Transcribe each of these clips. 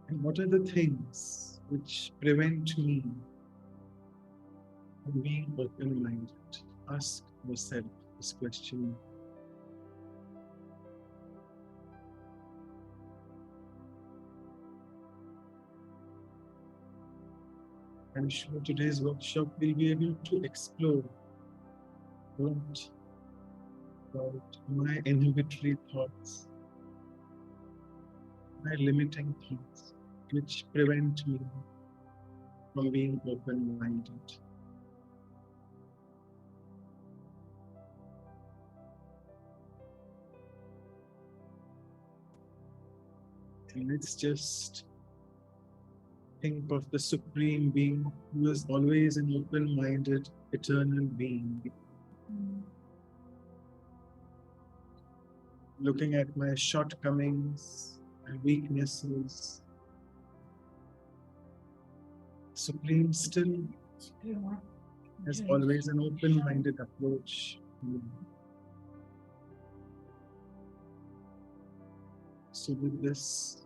And what are the things which prevent me from being open-minded? Ask yourself this question. I'm sure today's workshop will be able to explore what about my inhibitory thoughts, my limiting thoughts, which prevent me from being open-minded. And let's just think of the Supreme Being who is always an open-minded, eternal being. Looking at my shortcomings and weaknesses, Supreme still has always an open-minded approach. So with this,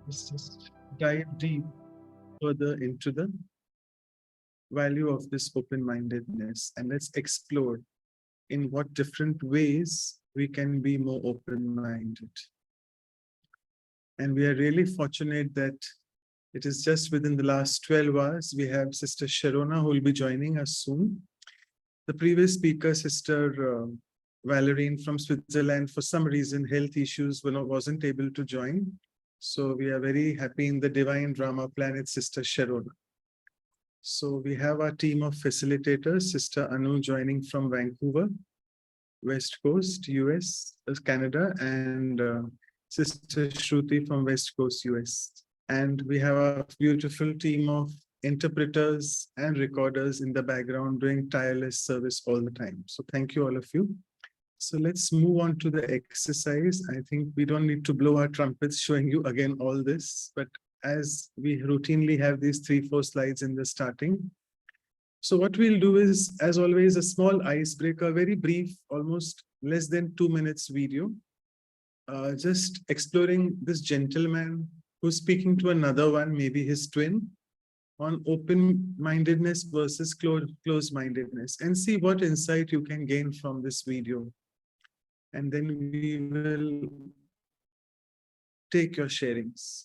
let's just dive deep further into the value of this open-mindedness, and let's explore in what different ways we can be more open-minded. And we are really fortunate that it is just within the last 12 hours, we have Sister Sharonah who will be joining us soon. The previous speaker, Sister Valerine from Switzerland, for some reason, health issues, wasn't able to join. So we are very happy in the Divine Drama Planet, Sister Sharonah. So we have our team of facilitators, Sister Anu joining from Vancouver, West Coast, US, Canada, and Sister Shruti from West Coast, US. And we have a beautiful team of interpreters and recorders in the background doing tireless service all the time. So thank you, all of you. So let's move on to the exercise. I think we don't need to blow our trumpets showing you again all this, but as we routinely have these 3-4 slides in the starting. So what we'll do is, as always, a small icebreaker, very brief, almost less than 2 minutes video, just exploring this gentleman who's speaking to another one, maybe his twin, on open-mindedness versus closed-mindedness, and see what insight you can gain from this video. And then we will take your sharings.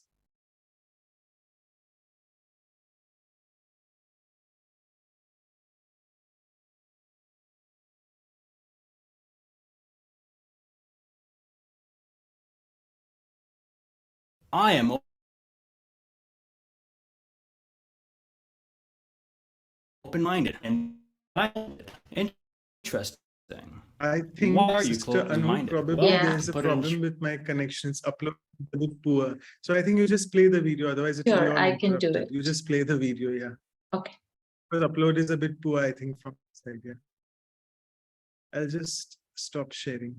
I am open-minded and interesting. I think, Why are you Sister Anu, closed-minded? probably Well, there's a problem with my connections. Upload a bit poor. So I think you just play the video, otherwise it will be all Sure, I can do interrupted. it. You just play the video, yeah. Okay. Because upload is a bit poor, I think, from this side, yeah. I'll just stop sharing.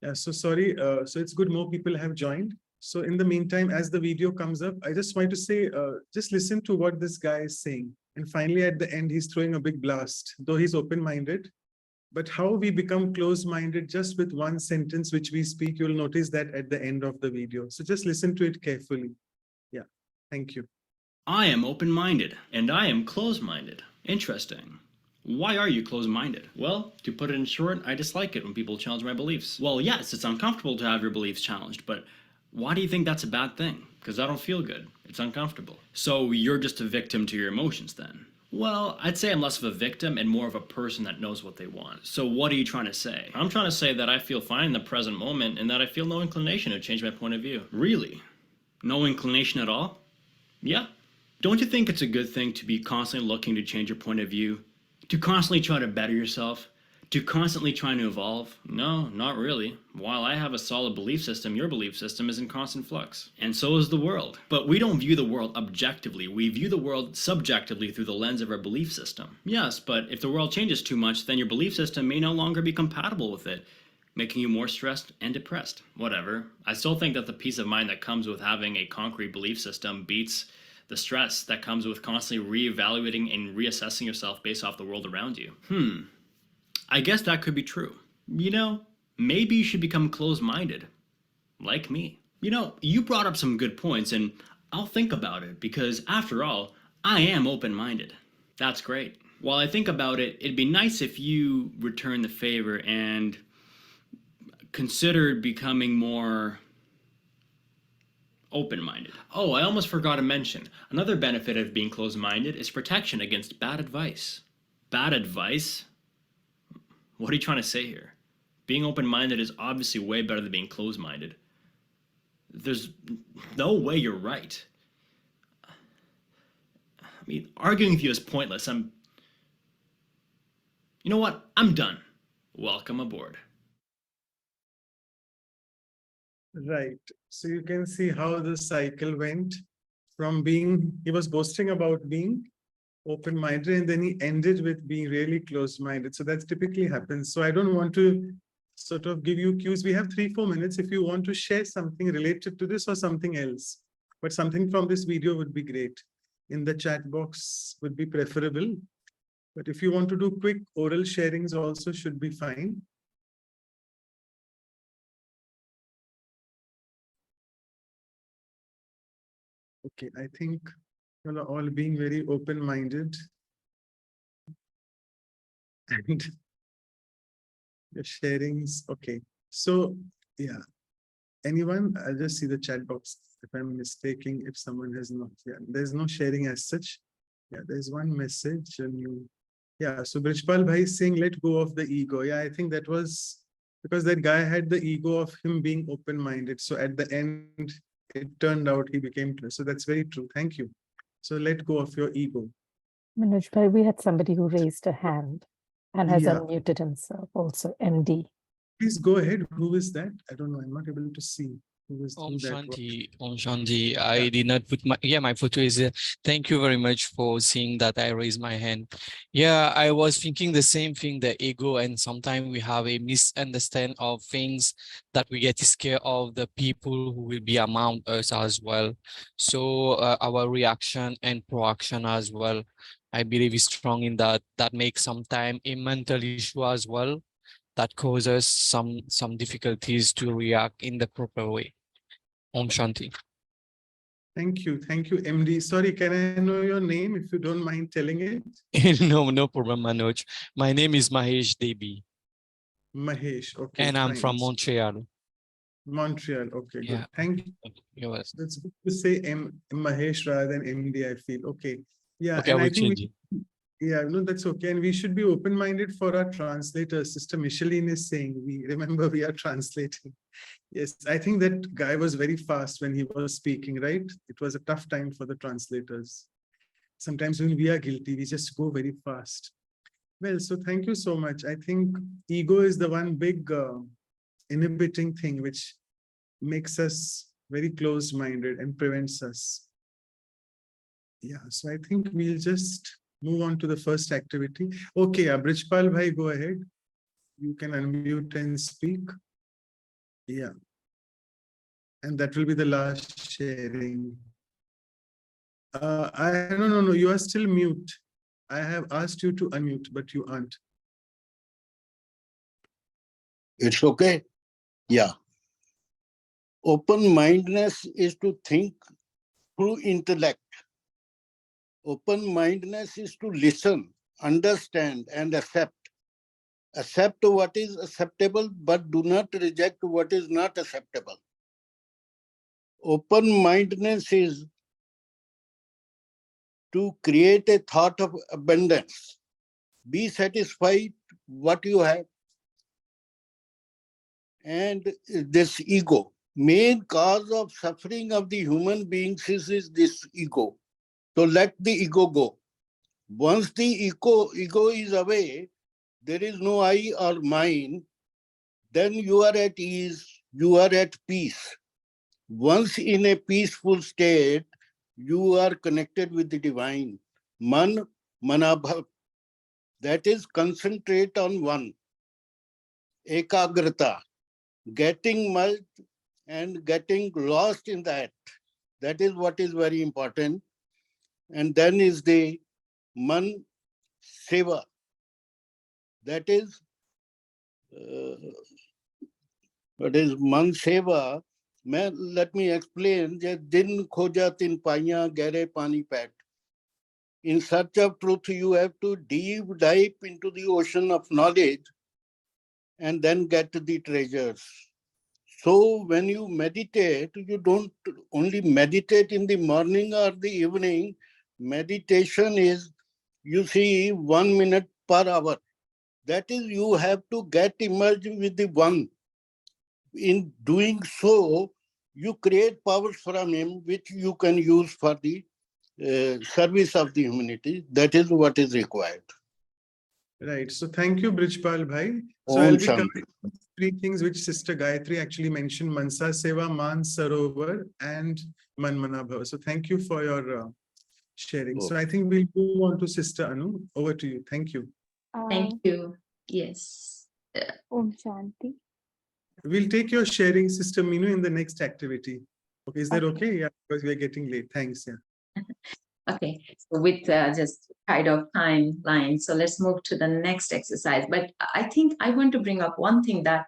Yeah, so sorry. So it's good more people have joined. So in the meantime, as the video comes up, I just want to say, just listen to what this guy is saying. And finally, at the end, he's throwing a big blast, though he's open-minded. But how we become close-minded just with one sentence which we speak, you'll notice that at the end of the video. So just listen to it carefully. Yeah, thank you. I am open-minded and I am closed-minded. Interesting. Why are you closed-minded? Well, to put it in short, I dislike it when people challenge my beliefs. Well, yes, it's uncomfortable to have your beliefs challenged, but why do you think that's a bad thing? Because I don't feel good. It's uncomfortable. So you're just a victim to your emotions then? Well, I'd say I'm less of a victim and more of a person that knows what they want. So what are you trying to say? I'm trying to say that I feel fine in the present moment and that I feel no inclination to change my point of view. Really? No inclination at all? Yeah. Don't you think it's a good thing to be constantly looking to change your point of view? To constantly try to better yourself? To constantly trying to evolve? No, not really. While I have a solid belief system, your belief system is in constant flux. And so is the world. But we don't view the world objectively. We view the world subjectively through the lens of our belief system. Yes, but if the world changes too much, then your belief system may no longer be compatible with it, making you more stressed and depressed. Whatever. I still think that the peace of mind that comes with having a concrete belief system beats the stress that comes with constantly reevaluating and reassessing yourself based off the world around you. I guess that could be true. You know, maybe you should become closed-minded. like me. You know, you brought up some good points, and I'll think about it because, after all, I am open minded. That's great. While I think about it, it'd be nice if you return the favor and considered becoming more open-minded. Oh, I almost forgot to mention, another benefit of being closed-minded is protection against bad advice. Bad advice? What are you trying to say here? Being open-minded is obviously way better than being closed-minded. There's no way you're right. I mean, arguing with you is pointless. You know what? I'm done. Welcome aboard. Right. So you can see how the cycle went from being, he was boasting about being open-minded, and then he ended with being really closed-minded. So that's typically happens. So I don't want to sort of give you cues. We have 3-4 minutes if you want to share something related to this or something else. But something from this video would be great. In the chat box would be preferable. But if you want to do quick oral sharings also should be fine. Okay, I think you are all being very open-minded. And the sharings, okay. So yeah, anyone? I'll just see the chat box if I'm mistaking, if someone has not, yeah, there's no sharing as such. Yeah, there's one message and you, yeah, so Brijpal Bhai is saying, let go of the ego. Yeah, I think that was because that guy had the ego of him being open-minded. So at the end, it turned out he became true. So that's very true. Thank you. So let go of your ego. Manoj Bhai, we had somebody who raised a hand and has Yeah. unmuted himself also, MD. Please go ahead. Who is that? I don't know. I'm not able to see. Om Shanti. I did not put my photo is there. Thank you very much for seeing that I raised my hand. Yeah, I was thinking the same thing, the ego, and sometimes we have a misunderstanding of things that we get scared of the people who will be among us as well. So our reaction and proaction as well, I believe is strong in that. That makes sometimes a mental issue as well that causes some difficulties to react in the proper way. Om Shanti. Thank you, MD. Sorry, can I know your name if you don't mind telling it? No problem, Manoj. My name is Mahesh Debi. Mahesh, okay, And I'm fine. from Montreal. Montreal, okay, good. Yeah. Thank you. So it's good to say Mahesh rather than MD, I feel. Okay. Yeah, Okay, and I will I think change it. yeah, no, that's okay. And we should be open-minded for our translators. Sister Micheline is saying, we remember we are translating. Yes, I think that guy was very fast when he was speaking, right? It was a tough time for the translators. Sometimes when we are guilty, we just go very fast. Well, so thank you so much. I think ego is the one big inhibiting thing which makes us very closed-minded and prevents us. Yeah, so I think we'll just move on to the first activity. Okay, Brijpal Bhai, go ahead. You can unmute and speak. Yeah. And that will be the last sharing. No, you are still mute. I have asked you to unmute, but you aren't. It's okay. Yeah. Open-mindedness is to think through intellect. Open-mindedness is to listen, understand, and accept. Accept what is acceptable, but do not reject what is not acceptable. Open-mindedness is to create a thought of abundance. Be satisfied what you have. And this ego, main cause of suffering of the human beings is this ego. So let the ego go. Once the ego is away, there is no I or mine, then you are at ease, you are at peace. Once in a peaceful state, you are connected with the divine. Man, manabhav. That is concentrate on one. Ekagrata. Getting merged and getting lost in that. That is what is very important. And then is the man seva. That is what is man seva, Let me explain. Din khoja tin paiyan gehre pani pat. In search of truth, you have to dive into the ocean of knowledge and then get the treasures. So when you meditate, you don't only meditate in the morning or the evening. Meditation is, you see, 1 minute per hour. That is, you have to get immersed with the one. In doing so, you create powers from him, which you can use for the service of the humanity. That is what is required. Right. So thank you, Brijpal Bhai. So Om I'll be Shanti. covering three things which Sister Gayatri actually mentioned: Mansa Seva, Man Sarovar, and Manmana Bhava. So thank you for your sharing. So I think we'll move on to Sister Anu. Over to you. Thank you. Thank you. Yes. Om Shanti. We'll take your sharing, Sister Minu, in the next activity. Okay, is that Okay. okay? Yeah, because we're getting late. Thanks. Yeah. Okay, so with just kind of timeline, so let's move to the next exercise. But I think I want to bring up one thing that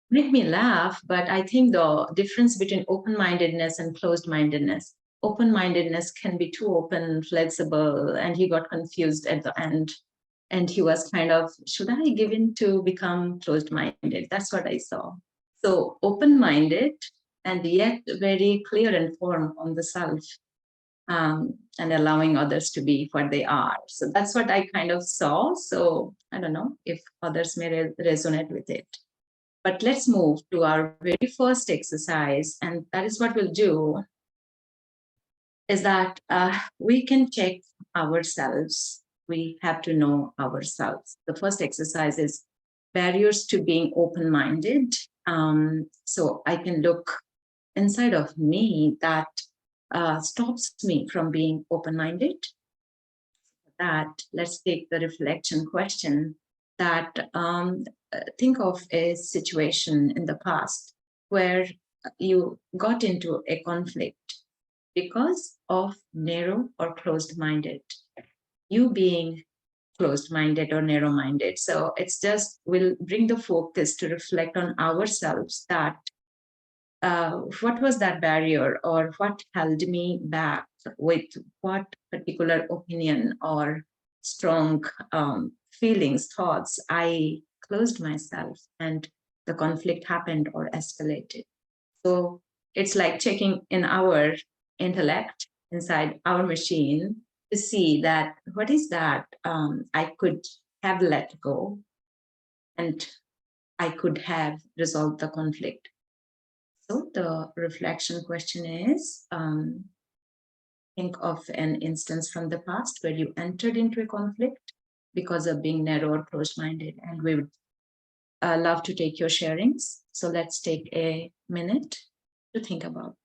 made me laugh, but I think the difference between open-mindedness and closed-mindedness. Open-mindedness can be too open, flexible, and he got confused at the end. And he was kind of, should I give in to become closed-minded? That's what I saw. So open-minded and yet very clear and firm on the self. And allowing others to be what they are. So that's what I kind of saw. So I don't know if others may resonate with it. But let's move to our very first exercise. And that is what we'll do, is that we can check ourselves. We have to know ourselves. The first exercise is barriers to being open-minded. So I can look inside of me that stops me from being open-minded. That let's take the reflection question that think of a situation in the past where you got into a conflict because of narrow or closed-minded, you being closed-minded or narrow-minded. So it's just, we'll bring the focus to reflect on ourselves that what was that barrier or what held me back, with what particular opinion or strong feelings, thoughts, I closed myself and the conflict happened or escalated. So it's like checking in our intellect inside our machine to see that what is that I could have let go and I could have resolved the conflict. So the reflection question is, think of an instance from the past where you entered into a conflict because of being narrow or closed-minded, and we would love to take your sharings. So let's take a minute to think about.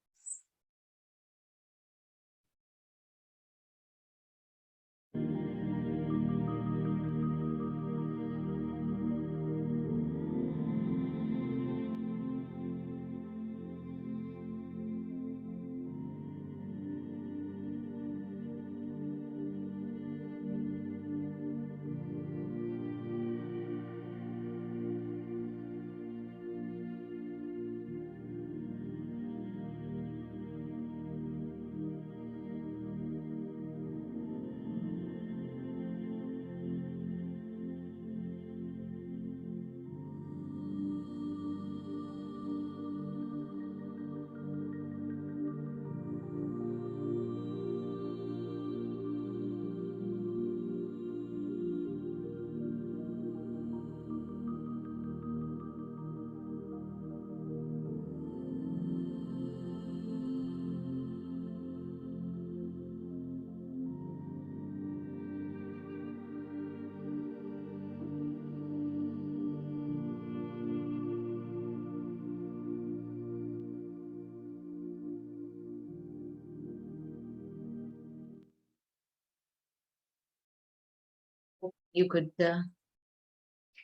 You could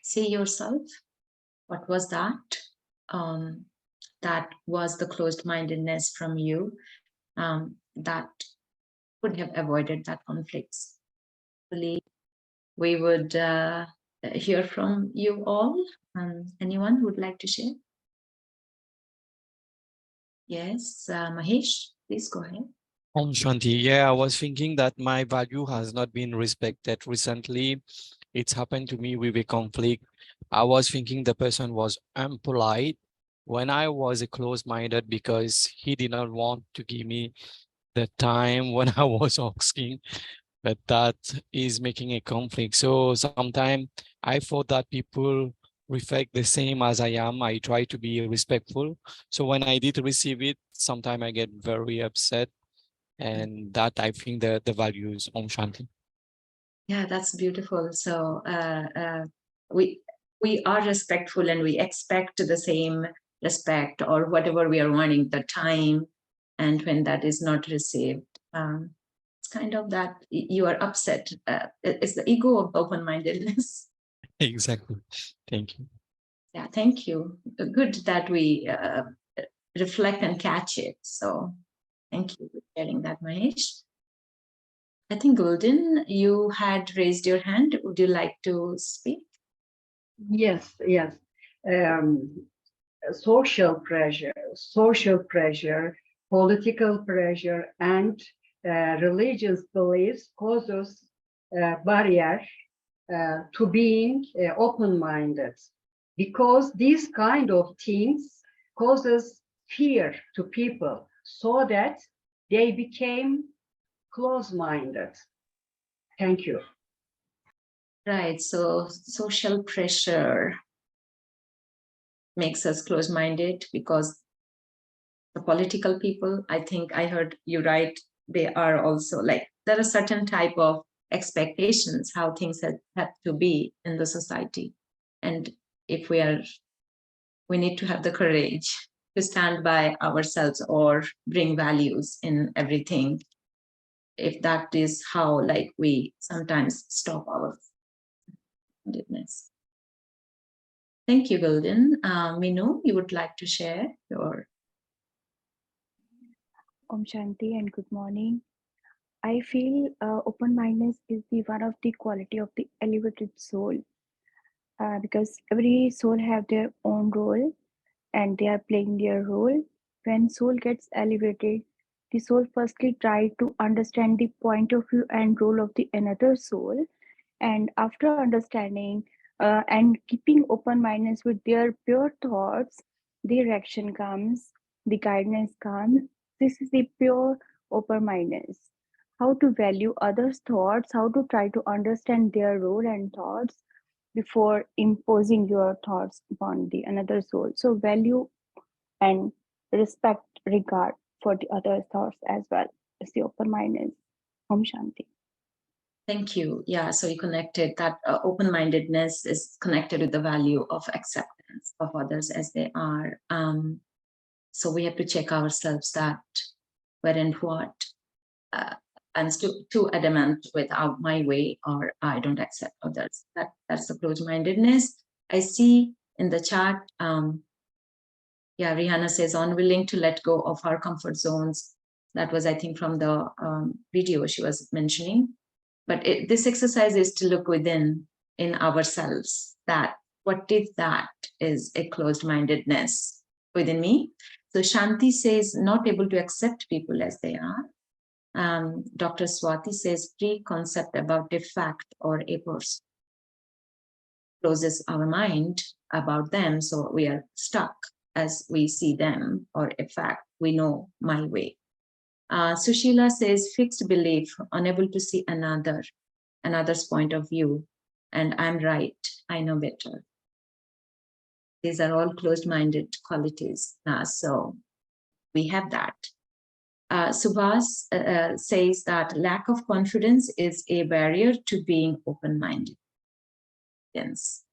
see yourself. What was that? That was the closed-mindedness from you that could have avoided that conflicts. We would hear from you all. Anyone who would like to share? Yes, Mahesh, please go ahead. Om Shanti. Yeah, I was thinking that my value has not been respected recently. It's happened to me with a conflict. I was thinking the person was impolite when I was a close-minded because he did not want to give me the time when I was asking. But that is making a conflict. So sometimes I thought that people reflect the same as I am. I try to be respectful. So when I did receive it, sometimes I get very upset. And that I think the values Om Shanti. Yeah, that's beautiful. So we are respectful and we expect the same respect or whatever we are wanting, the time, and when that is not received, it's kind of that you are upset. It's the ego of open-mindedness. Exactly. Thank you. Yeah, thank you. Good that we reflect and catch it. So thank you for sharing that, Mahesh. I think Golden, you had raised your hand. Would you like to speak? Yes, yes. Um, social pressure, political pressure, and religious beliefs causes barrier to being open-minded, because these kind of things causes fear to people, so that they became close-minded. Thank you. Right. So social pressure makes us close-minded because the political people, I think I heard you right, they are also like, there are certain type of expectations how things have to be in the society. And if we need to have the courage to stand by ourselves or bring values in everything. If that is how like we sometimes stop our goodness. Thank you, Golden. Minu, you would like to share your... Om Shanti and good morning. I feel open-mindedness is the one of the quality of the elevated soul, because every soul have their own role and they are playing their role. When soul gets elevated, the soul firstly try to understand the point of view and role of the another soul, and after understanding and keeping open-mindedness with their pure thoughts, the direction comes, the guidance comes. This is the pure open-mindedness. How to value others' thoughts, how to try to understand their role and thoughts before imposing your thoughts upon the another soul. So value and respect, regard for the other thoughts as well as the open-mindedness. Om Shanti. Thank you. Yeah, so you connected that open-mindedness is connected with the value of acceptance of others as they are. So we have to check ourselves that where and what. I'm still too adamant without my way, or I don't accept others. That's the closed-mindedness. I see in the chat, yeah, Rihanna says, unwilling to let go of our comfort zones. That was, I think, from the video she was mentioning. But this exercise is to look within in ourselves, that what if that is a closed-mindedness within me. So Shanti says, not able to accept people as they are. Dr. Swati says, pre-concept about a fact or a person closes our mind about them, so we are stuck as we see them, or a fact, we know my way. Sushila says, fixed belief, unable to see another's point of view, and I'm right, I know better. These are all closed-minded qualities. So we have that. Subhas says that lack of confidence is a barrier to being open-minded. Yes.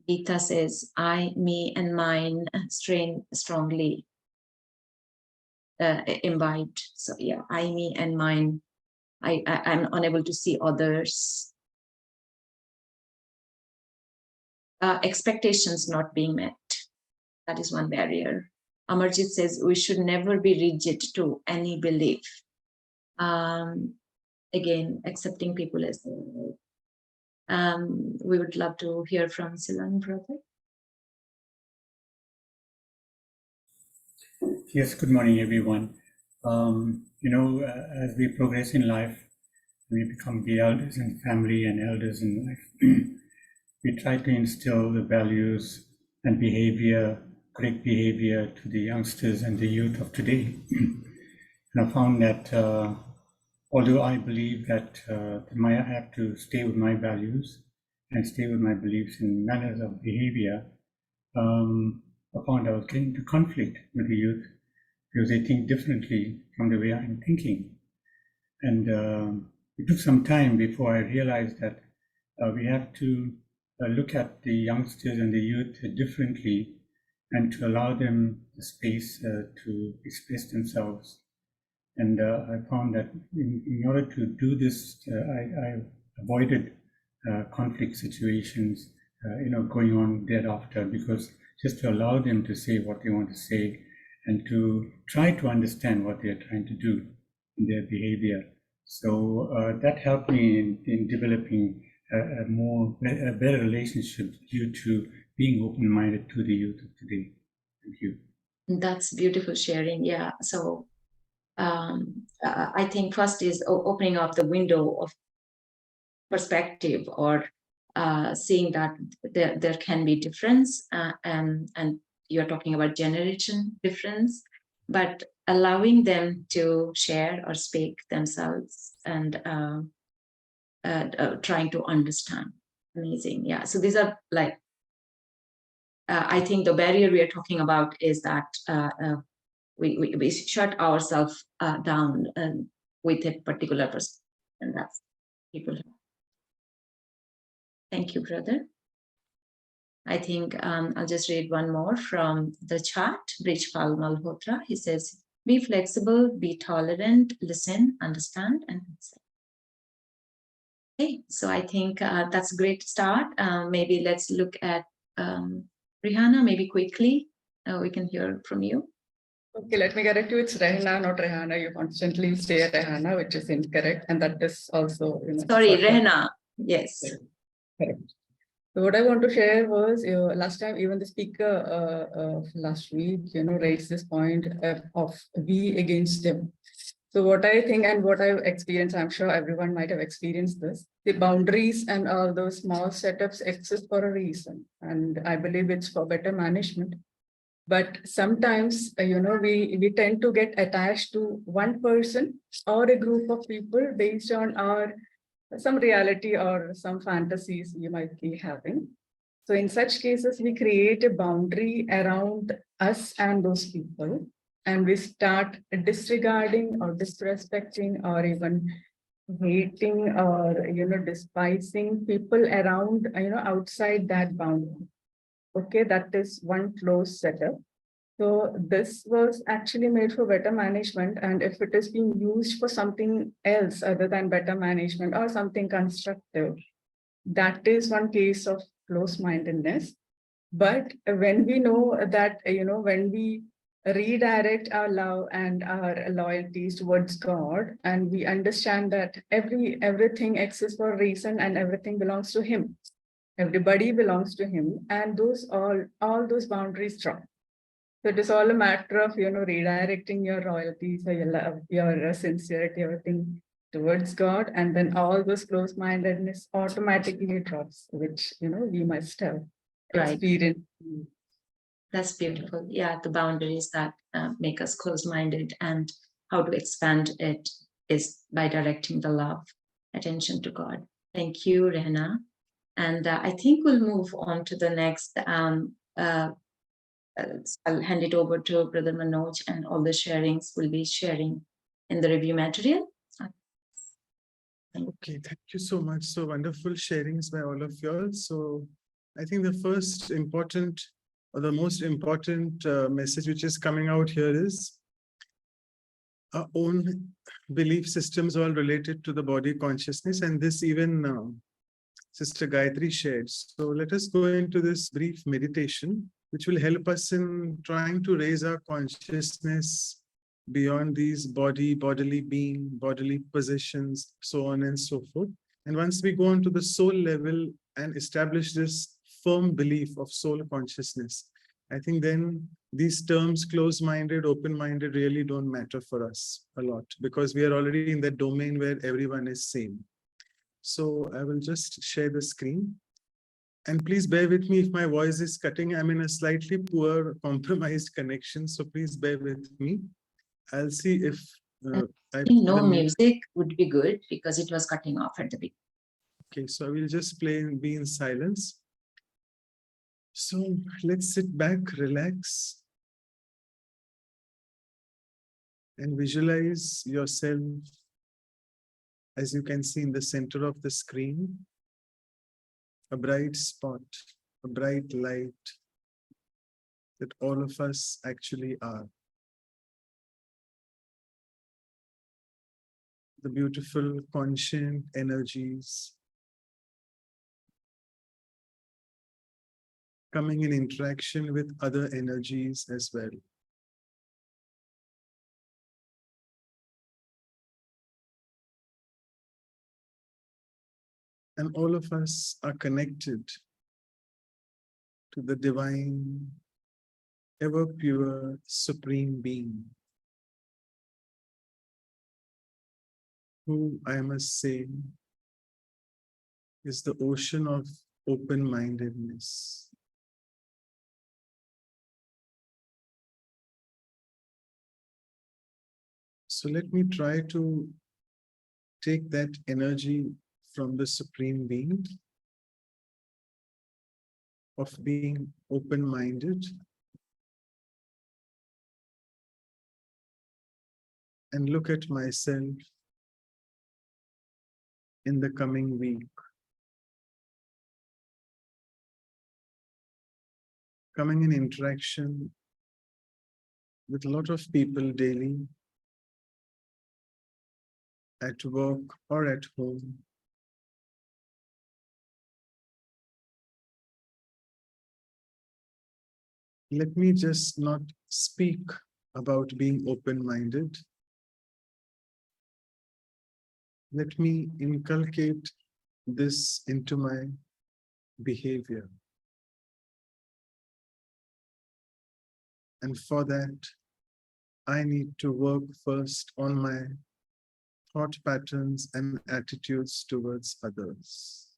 Gita says, I, me, and mine strain strongly imbibed. So yeah, I, me, and mine. I'm unable to see others. Expectations not being met. That is one barrier. Amarjit says we should never be rigid to any belief. Again, accepting people as they are. We would love to hear from Silan, brother. Yes, good morning, everyone. As we progress in life, we become the elders in family and elders in life. We try to instill the values and behavior, correct behavior to the youngsters and the youth of today. And I found that although I believe that I have to stay with my values and stay with my beliefs and manners of behavior, I found I was getting into conflict with the youth because they think differently from the way I'm thinking. And it took some time before I realized that we have to look at the youngsters and the youth differently and to allow them the space to express themselves. And I found that in order to do this, I avoided conflict situations, going on thereafter, because just to allow them to say what they want to say and to try to understand what they're trying to do in their behavior. So that helped me in developing a better relationship due to being open-minded to the youth of today. Thank you. That's beautiful sharing. Yeah. So I think first is opening up the window of perspective, or seeing that there can be difference, and you're talking about generation difference, but allowing them to share or speak themselves and trying to understand. Amazing. Yeah. So these are like, I think the barrier we are talking about is that we shut ourselves down with a particular person, and that's people. Thank you, brother. I think I'll just read one more from the chat. Brijpal Malhotra, he says, be flexible, be tolerant, listen, understand, and accept. Okay, so I think that's a great start. Maybe let's look at Rihanna, maybe quickly. We can hear from you. Okay, let me correct you. It's Rehna, not Rehana. You constantly say Rehana, which is incorrect. And that is also, Sorry, Rehna. Yes. Correct. So what I want to share was, last time, even the speaker last week, raised this point of we against them. So what I think and what I've experienced, I'm sure everyone might have experienced this, the boundaries and all those small setups exist for a reason. And I believe it's for better management. But sometimes, we tend to get attached to one person or a group of people based on some reality or some fantasies you might be having. So in such cases, we create a boundary around us and those people, and we start disregarding or disrespecting or even hating or despising people around, outside that boundary. Okay, that is one closed setup. So this was actually made for better management, and if it is being used for something else other than better management or something constructive, that is one case of close-mindedness. But when we know that, when we redirect our love and our loyalties towards God, and we understand that everything exists for a reason and everything belongs to Him. Everybody belongs to Him, and all those boundaries drop. So it is all a matter of, redirecting your loyalties or your love, your sincerity, everything towards God, and then all those close-mindedness automatically drops, which, we must have experienced. That's beautiful. Yeah, the boundaries that make us close-minded, and how to expand it is by directing the love, attention to God. Thank you, Rehna. And I think we'll move on to the next. I'll hand it over to Brother Manoj, and all the sharings will be sharing in the review material. Okay, thank you so much. So wonderful sharings by all of you all. So I think the first important, or the most important message which is coming out here is our own belief systems all related to the body consciousness, and this even Sister Gayatri shared. So let us go into this brief meditation, which will help us in trying to raise our consciousness beyond these bodily being, bodily positions, so on and so forth. And once we go on to the soul level and establish this firm belief of soul consciousness, I think then these terms closed-minded, open-minded really don't matter for us a lot because we are already in that domain where everyone is same. So I will just share the screen. And please bear with me if my voice is cutting. I'm in a slightly poor, compromised connection, so please bear with me. I'll see if no music would be good because it was cutting off at the beginning. Okay, so I will just play and be in silence. So let's sit back, relax, and visualize yourself, as you can see in the center of the screen, a bright spot, a bright light that all of us actually are. The beautiful, conscient energies coming in interaction with other energies as well. And all of us are connected to the divine, ever pure, supreme being, who I must say is the ocean of open-mindedness. So let me try to take that energy from the Supreme Being of being open-minded and look at myself in the coming week. Coming in interaction with a lot of people daily, at work or at home. Let me just not speak about being open-minded. Let me inculcate this into my behavior. And for that, I need to work first on my thought patterns and attitudes towards others.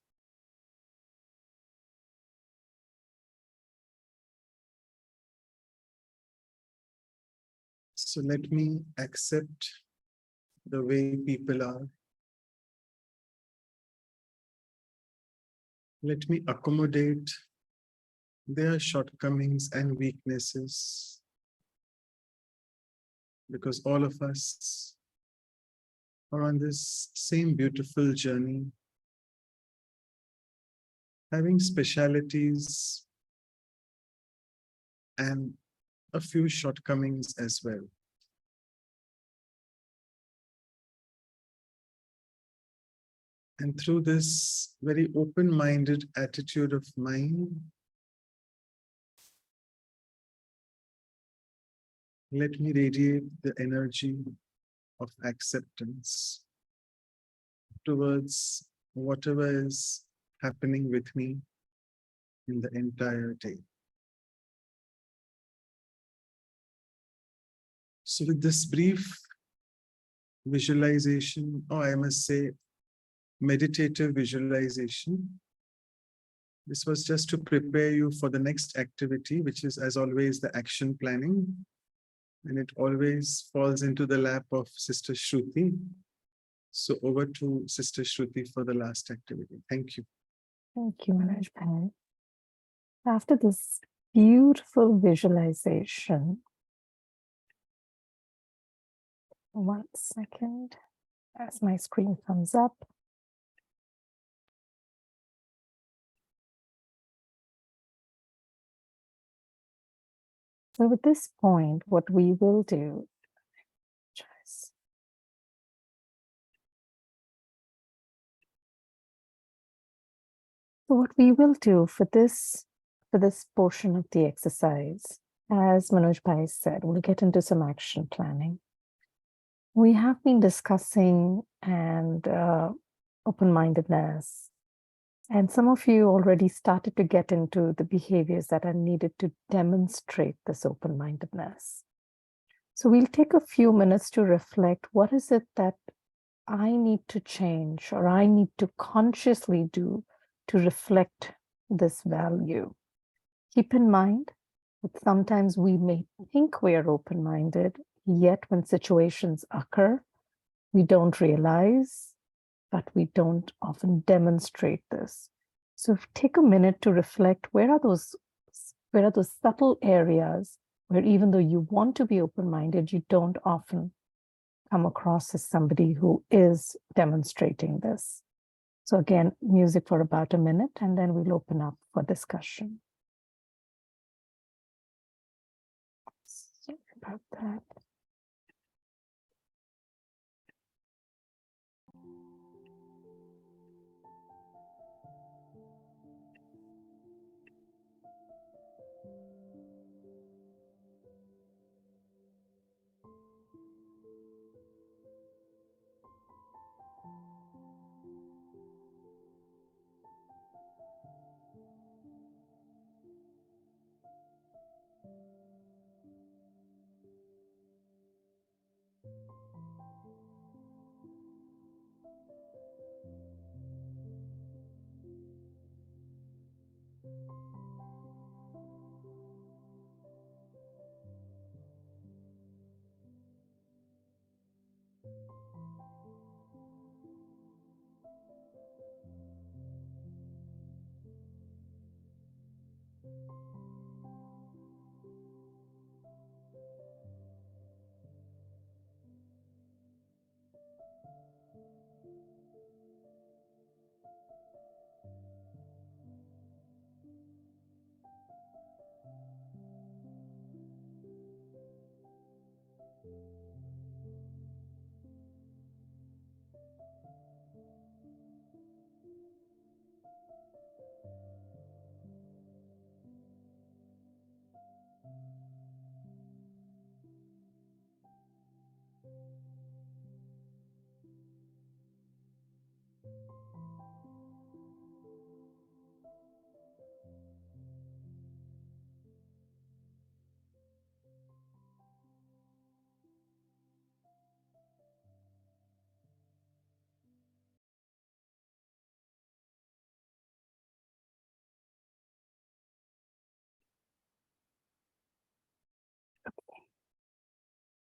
So let me accept the way people are. Let me accommodate their shortcomings and weaknesses, because all of us are on this same beautiful journey, having specialities and a few shortcomings as well. And through this very open-minded attitude of mine, let me radiate the energy of acceptance towards whatever is happening with me in the entire day. So with this brief visualization, or I must say meditative visualization, this was just to prepare you for the next activity, which is, as always, the action planning. And it always falls into the lap of Sister Shruti. So over to Sister Shruti for the last activity. Thank you. Thank you, Manoj Bhai. After this beautiful visualization, one second, as my screen comes up. So at this point, what we will do, for this portion of the exercise, as Manoj Bhai said, we'll get into some action planning. We have been discussing and open-mindedness And some of you already started to get into the behaviors that are needed to demonstrate this open-mindedness. So we'll take a few minutes to reflect, what is it that I need to change or I need to consciously do to reflect this value? Keep in mind that sometimes we may think we are open-minded, yet when situations occur, we don't realize, but we don't often demonstrate this. So take a minute to reflect, where are those subtle areas where even though you want to be open-minded, you don't often come across as somebody who is demonstrating this. So again, music for about a minute, and then we'll open up for discussion. Sorry about that.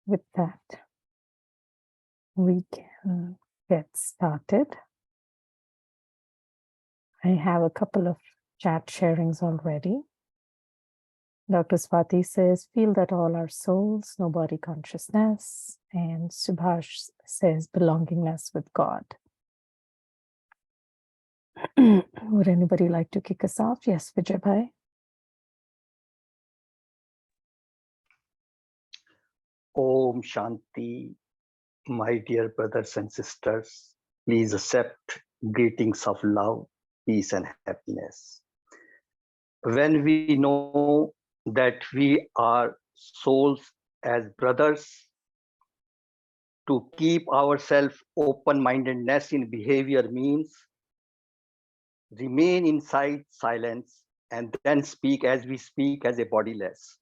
With that, we can get started. I have a couple of chat sharings already. Dr. Swati says, feel that all are souls, no body consciousness. And Subhash says, belongingness with God. Would anybody like to kick us off? Yes, Vijay Bhai. Om Shanti, my dear brothers and sisters, please accept greetings of love, peace and happiness. When we know that we are souls as brothers, to keep ourselves open-mindedness in behavior means remain inside silence and then speak as we speak as a bodiless.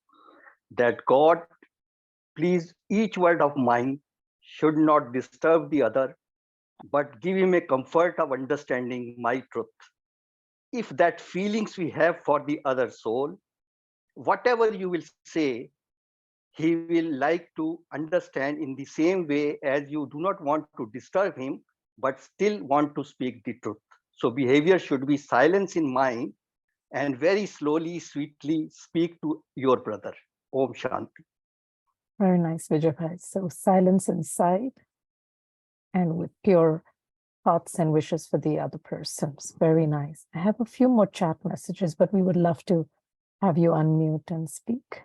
That God, please, each word of mine should not disturb the other, but give him a comfort of understanding my truth. If that feelings we have for the other soul, whatever you will say, he will like to understand in the same way as you do not want to disturb him, but still want to speak the truth. So behavior should be silence in mind and very slowly, sweetly speak to your brother. Om Shanti. Very nice, Vijay Bhai. So silence inside and with pure thoughts and wishes for the other persons. Very nice. I have a few more chat messages, but we would love to have you unmute and speak.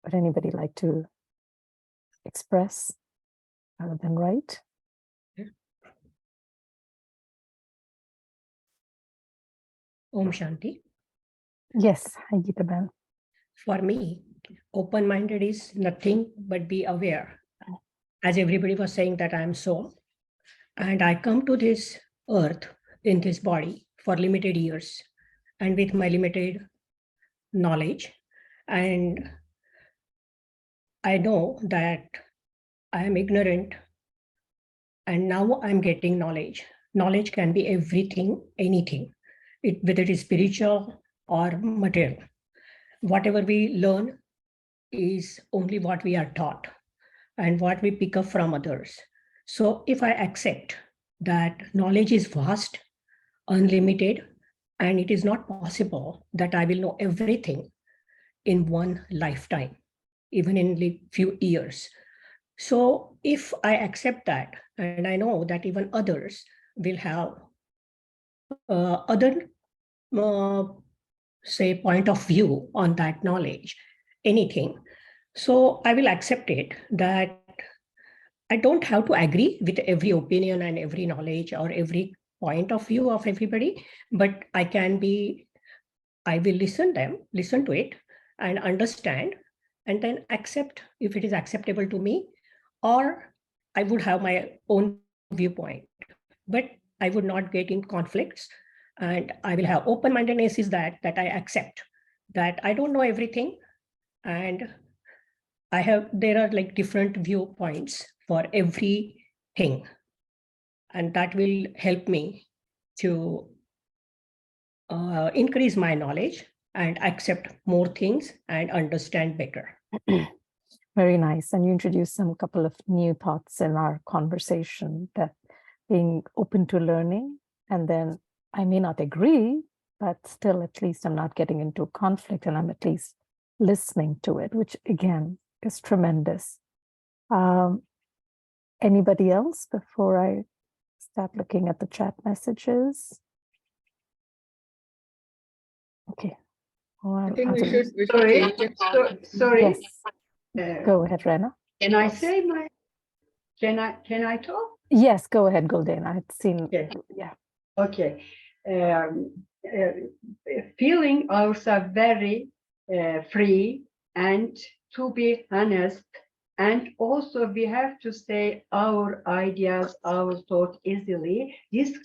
Would anybody like to express rather than write? Om Shanti. Yes, hi Geeta Ben. For me, open-minded is nothing but be aware. As everybody was saying that I am soul, and I come to this earth in this body for limited years and with my limited knowledge. And I know that I am ignorant and now I'm getting knowledge. Knowledge can be everything, anything, whether it is spiritual or material. Whatever we learn is only what we are taught and what we pick up from others. So if I accept that knowledge is vast, unlimited, and it is not possible that I will know everything in one lifetime, even in a few years. So if I accept that, and I know that even others will have other, say, point of view on that knowledge, anything. So I will accept it that I don't have to agree with every opinion and every knowledge or every point of view of everybody, but I will listen to it and understand, and then accept if it is acceptable to me, or I would have my own viewpoint, but I would not get in conflicts. And I will have open-mindedness is that I accept that I don't know everything, and there are like different viewpoints for everything, and that will help me to increase my knowledge and accept more things and understand better. Very nice. And you introduced some couple of new thoughts in our conversation, that being open to learning, and then I may not agree, but still at least I'm not getting into conflict and I'm at least listening to it, which again is tremendous. Anybody else before I start looking at the chat messages? Okay. Well, I think we should Sorry, change it. sorry. Yes. Go ahead, Rena. Can I say can I talk? Yes, go ahead, Gulden. I had seen, Okay. yeah. Okay. Feeling ourselves very free, and to be honest, and also we have to say our ideas, our thoughts easily. These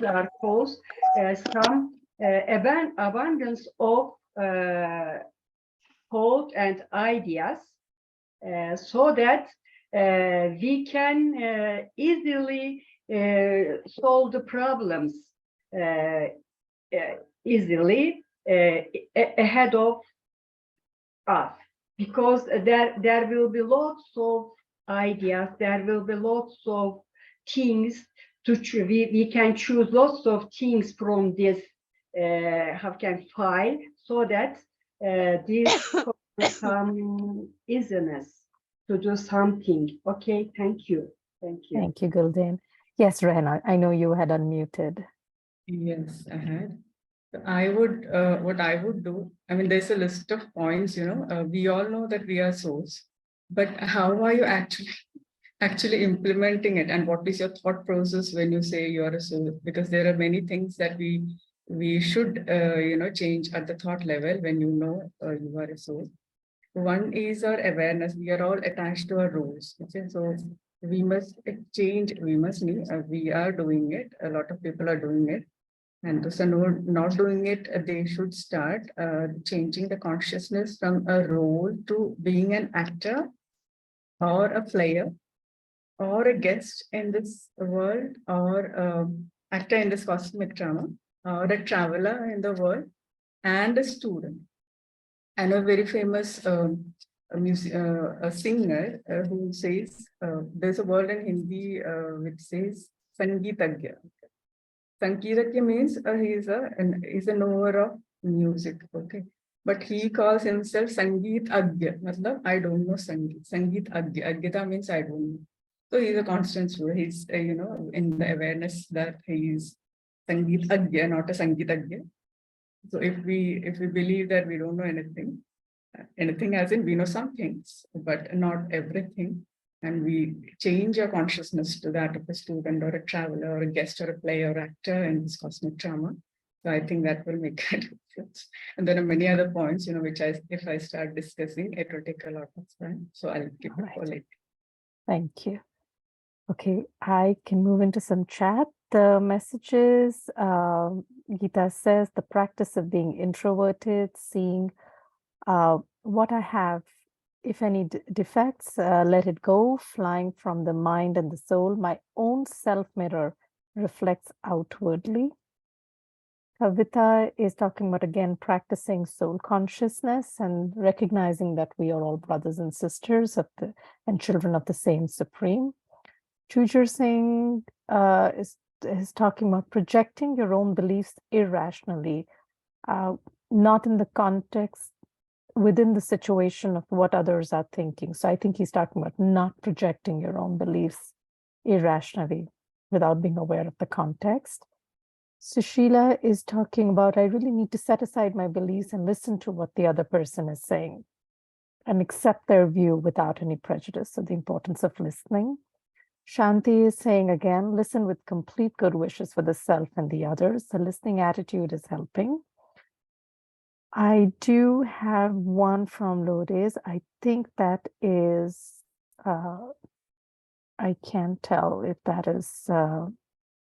are caused some abundance of thought and ideas, so that we can easily solve the problems easily ahead of us, because there will be lots of ideas, there will be lots of things to choose. We can choose lots of things from this file, so that this some easiness to do something. Okay, thank you. Thank you. Thank you, Gulden. Yes, Rena, I know you had unmuted. Yes, I had. I would, what I would do, I mean, there's a list of points, we all know that we are souls, but how are you actually implementing it? And what is your thought process when you say you are a soul? Because there are many things that we should, change at the thought level when you are a soul. One is our awareness. We are all attached to our roles. Okay? So we must change, we are doing it. A lot of people are doing it. And those are not doing it, they should start changing the consciousness from a role to being an actor or a player or a guest in this world, or actor in this cosmic drama, or a traveler in the world, and a student. And a very famous a singer who says, there's a word in Hindi which says Sangeetagya. Sangeetagya means he's a knower of music, okay? But he calls himself Sangeet Agya. Matlab, I don't know Sangeet. Sangeet Agya. Agyata means I don't know. So he's a constant student. He's, in the awareness that he's Sangeet Agya, not a Sangeet Agya. So if we believe that we don't know anything as in we know some things, but not everything, and we change our consciousness to that of a student or a traveler or a guest or a player or actor in this cosmic drama. So I think that will make a difference. And there are many other points, which if I start discussing, it will take a lot of time. So I'll keep it for later. Thank you. Okay, I can move into some chat. The messages, Gita says, the practice of being introverted, seeing what I have, if any defects, let it go, flying from the mind and the soul. My own self-mirror reflects outwardly. Kavita is talking about, again, practicing soul consciousness and recognizing that we are all brothers and sisters of and children of the same Supreme. Chujur Singh is talking about projecting your own beliefs irrationally, not in the context, within the situation of what others are thinking. So I think he's talking about not projecting your own beliefs irrationally without being aware of the context. Sushila is talking about, I really need to set aside my beliefs and listen to what the other person is saying and accept their view without any prejudice. So the importance of listening. Shanti is saying again, listen with complete good wishes for the self and the others. The listening attitude is helping. I do have one from Lourdes. I think that is, I can't tell if that is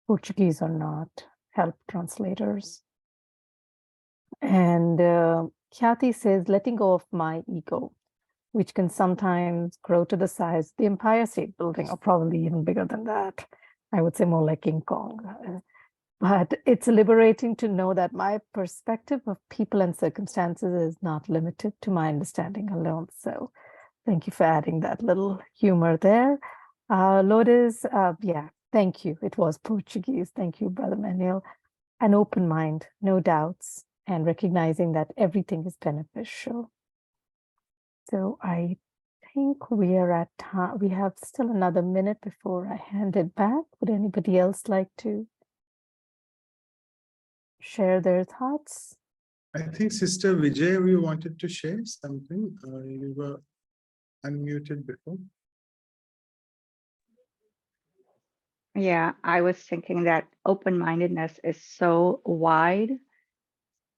Portuguese or not. Help translators. And Khyati says, letting go of my ego, which can sometimes grow to the size of the Empire State Building, or probably even bigger than that. I would say more like King Kong. But it's liberating to know that my perspective of people and circumstances is not limited to my understanding alone. So thank you for adding that little humor there. Lourdes, yeah, thank you. It was Portuguese. Thank you, Brother Manuel. An open mind, no doubts, and recognizing that everything is beneficial. So I think we are at time. We have still another minute before I hand it back. Would anybody else like to share their thoughts? I think Sister Vijay, we wanted to share something. You were unmuted before. Yeah, I was thinking that open-mindedness is so wide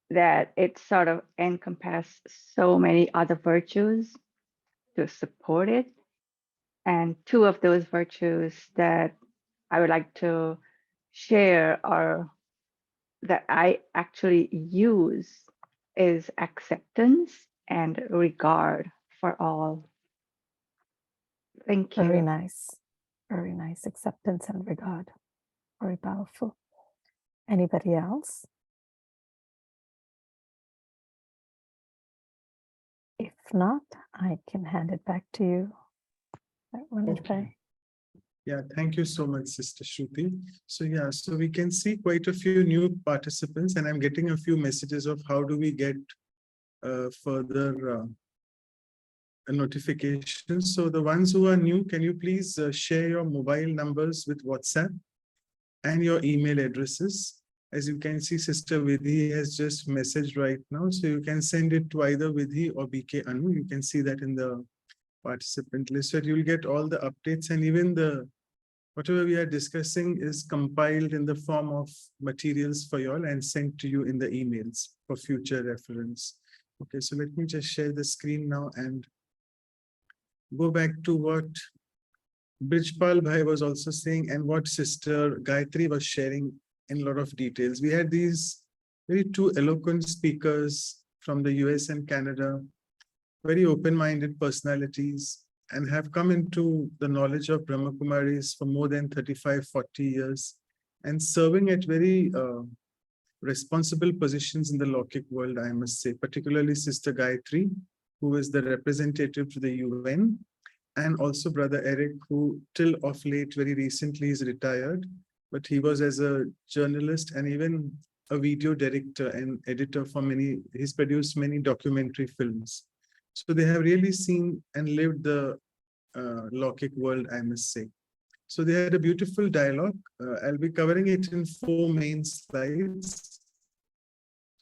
that it sort of encompasses so many other virtues to support it. And two of those virtues that I would like to share or that I actually use is acceptance and regard for all. Thank you. Very nice. Very nice. Acceptance and regard. Very powerful. Anybody else? If not, I can hand it back to you. Okay. Yeah, thank you so much, Sister Shruti. So yeah, so we can see quite a few new participants, and I'm getting a few messages of how do we get further notifications. So the ones who are new, can you please share your mobile numbers with WhatsApp and your email addresses? As you can see, Sister Vidhi has just messaged right now, so you can send it to either Vidhi or BK Anu. You can see that in the participant list, so you'll get all the updates, and even the whatever we are discussing is compiled in the form of materials for you all and sent to you in the emails for future reference. Okay, so let me just share the screen now and go back to what Brijpal Bhai was also saying and what Sister Gayatri was sharing in a lot of details. We had these very two eloquent speakers from the US and Canada, very open-minded personalities, and have come into the knowledge of Brahma Kumaris for more than 35, 40 years and serving at very responsible positions in the Lokik world, I must say, particularly Sister Gayatri, who is the representative to the UN, and also Brother Eric, who till of late, very recently is retired, but he was as a journalist and even a video director and editor for many, he's produced many documentary films. So they have really seen and lived the Lokik world, I must say. So they had a beautiful dialogue. I'll be covering it in 4 main slides.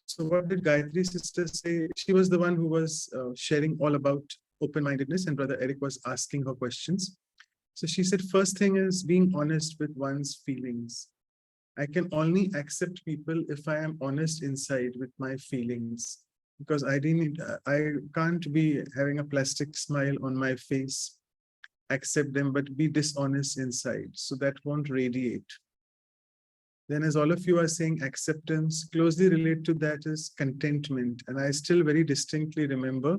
So what did Gayatri sister say? She was the one who was sharing all about open-mindedness, and Brother Eric was asking her questions. So she said, first thing is being honest with one's feelings. I can only accept people if I am honest inside with my feelings, because I can't be having a plastic smile on my face accept them, but be dishonest inside. So that won't radiate. Then, as all of you are saying, acceptance, closely related to that is contentment. And I still very distinctly remember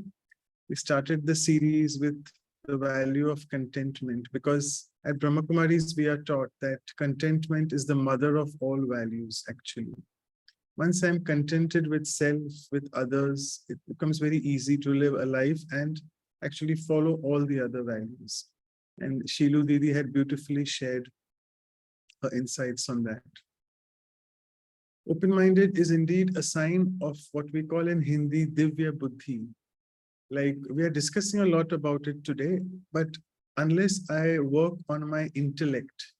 we started the series with the value of contentment, because at Brahma Kumaris, we are taught that contentment is the mother of all values, actually. Once I'm contented with self, with others, it becomes very easy to live a life and actually follow all the other values. And Shilu Didi had beautifully shared her insights on that. Open-minded is indeed a sign of what we call in Hindi, Divya Buddhi. Like, we are discussing a lot about it today, but unless I work on my intellect,